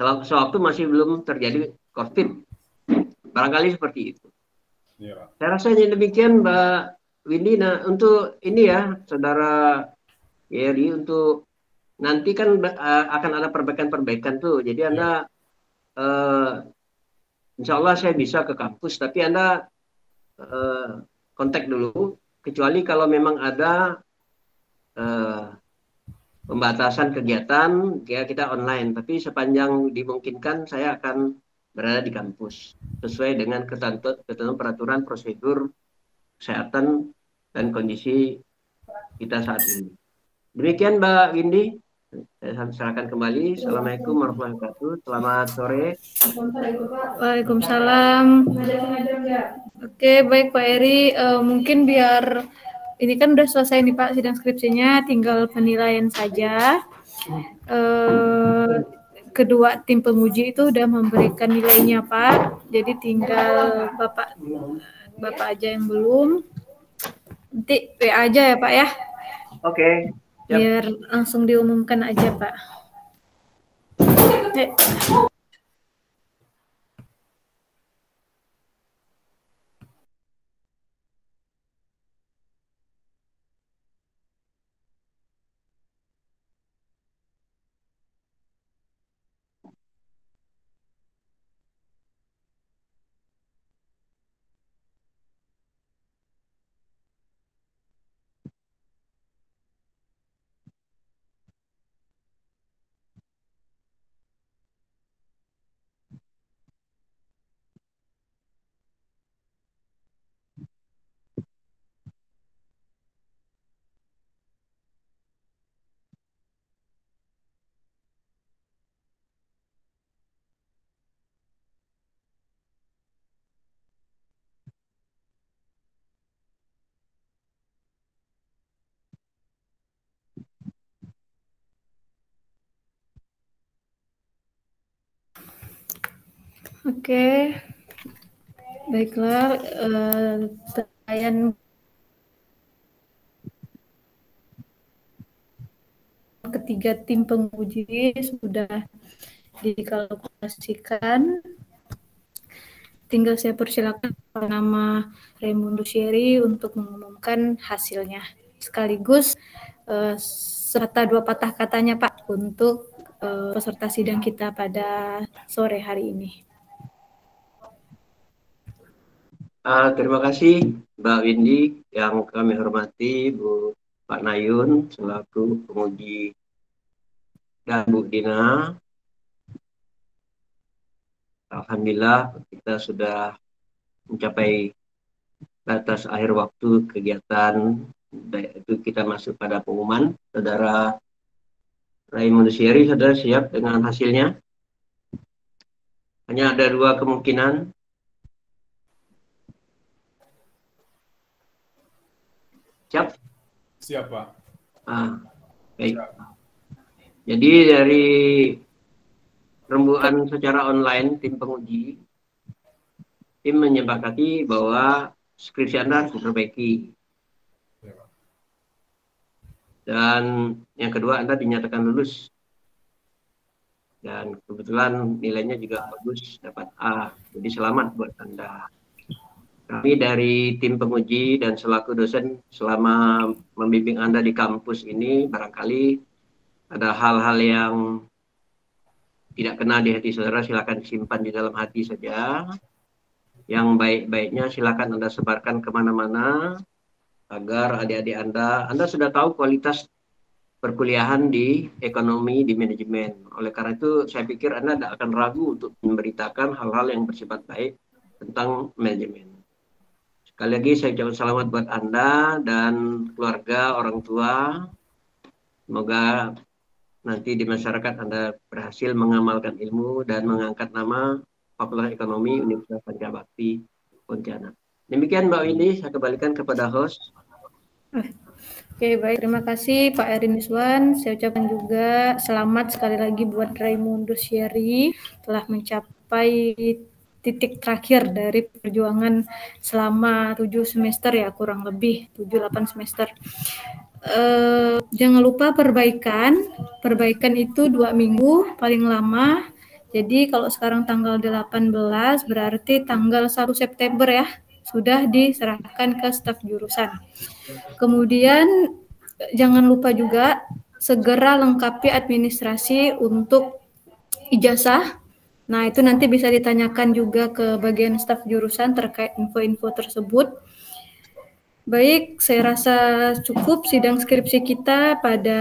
Sewaktu masih belum terjadi COVID. Barangkali seperti itu.
Ya.
Saya rasa ini demikian Mbak Windy. Nah, untuk ini ya, Saudara Yeri, untuk nanti kan akan ada perbaikan-perbaikan tuh. Jadi Anda, insya Allah saya bisa ke kampus, tapi Anda kontak dulu. Kecuali kalau memang ada pembatasan kegiatan, ya kita online. Tapi sepanjang dimungkinkan saya akan berada di kampus sesuai dengan ketentuan peraturan prosedur kesehatan dan kondisi kita saat ini. Demikian Mbak Windy, saya serahkan kembali. Assalamualaikum warahmatullahi wabarakatuh. Selamat sore.
Waalaikumsalam. Oke, baik Pak Eri, mungkin biar ini kan udah selesai nih Pak sidang skripsinya, tinggal penilaian saja. Kedua tim penguji itu udah memberikan nilainya Pak, jadi tinggal Bapak aja yang belum. Nanti WA aja ya Pak ya.
Oke.
Biar langsung diumumkan aja Pak. Oke, baiklah. Ketiga tim penguji sudah dikalkulasikan. Tinggal saya persilakan nama Raimundus Yeri untuk mengumumkan hasilnya. Sekaligus serta dua patah katanya Pak untuk peserta sidang kita pada sore hari ini.
Terima kasih Mbak Windy, yang kami hormati Pak Nayun selaku penguji dan Bu Dina. Alhamdulillah kita sudah mencapai batas akhir waktu kegiatan, itu kita masuk pada pengumuman. Saudara Raimundus Yeri, saudara siap dengan hasilnya? Hanya ada dua kemungkinan. Siap?
Siap, Pak.
Baik.
Siap.
Jadi dari rembukan secara online tim penguji, tim menyepakati bahwa skripsi Anda harus diperbaiki. Dan yang kedua, Anda dinyatakan lulus. Dan kebetulan nilainya juga bagus, dapat A. Jadi selamat buat Anda. Kami dari tim penguji dan selaku dosen selama membimbing Anda di kampus ini, barangkali ada hal-hal yang tidak kena di hati saudara, silakan disimpan di dalam hati saja. Yang baik-baiknya silakan Anda sebarkan kemana-mana, agar adik-adik Anda sudah tahu kualitas perkuliahan di ekonomi di manajemen. Oleh karena itu saya pikir Anda tidak akan ragu untuk memberitakan hal-hal yang bersifat baik tentang manajemen. Sekali lagi saya ucapkan selamat buat Anda dan keluarga, orang tua. Semoga nanti di masyarakat Anda berhasil mengamalkan ilmu dan mengangkat nama Fakultas Ekonomi Universitas Pancabakti Pontianak. Demikian Mbak Windy, saya kembalikan kepada host.
Oke, baik. Terima kasih Pak Erin Iswan. Saya ucapkan juga selamat sekali lagi buat Raimundus Syeri telah mencapai titik terakhir dari perjuangan selama 7 semester ya, kurang lebih 7-8 semester. Jangan lupa perbaikan itu 2 minggu paling lama. Jadi kalau sekarang tanggal 18 berarti tanggal 1 September ya sudah diserahkan ke staf jurusan. Kemudian jangan lupa juga segera lengkapi administrasi untuk ijazah. Nah, itu nanti bisa ditanyakan juga ke bagian staf jurusan terkait info-info tersebut. Baik, saya rasa cukup sidang skripsi kita pada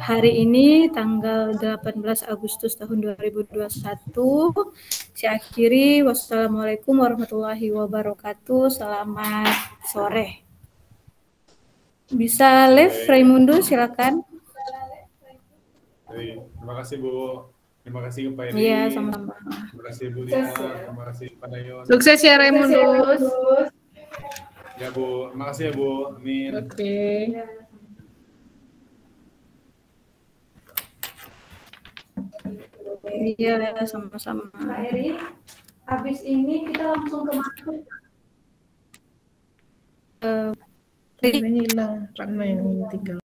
hari ini, tanggal 18 Agustus tahun 2021. Saya akhiri, wassalamualaikum warahmatullahi wabarakatuh. Selamat sore. Bisa live, Raimundus, silakan.
Terima kasih Bu. Terima kasih Pak Edi.
Iya, sama-sama.
Terima kasih Bu Dina. Terima kasih Pak Dayon.
Sukses ya Raimundus.
Ya Bu, terima kasih ya Bu. Amin.
Oke.
Iya, sama-sama. Pak Eri, habis ini kita langsung ke masuk.
Ini hilang karena yang tinggal.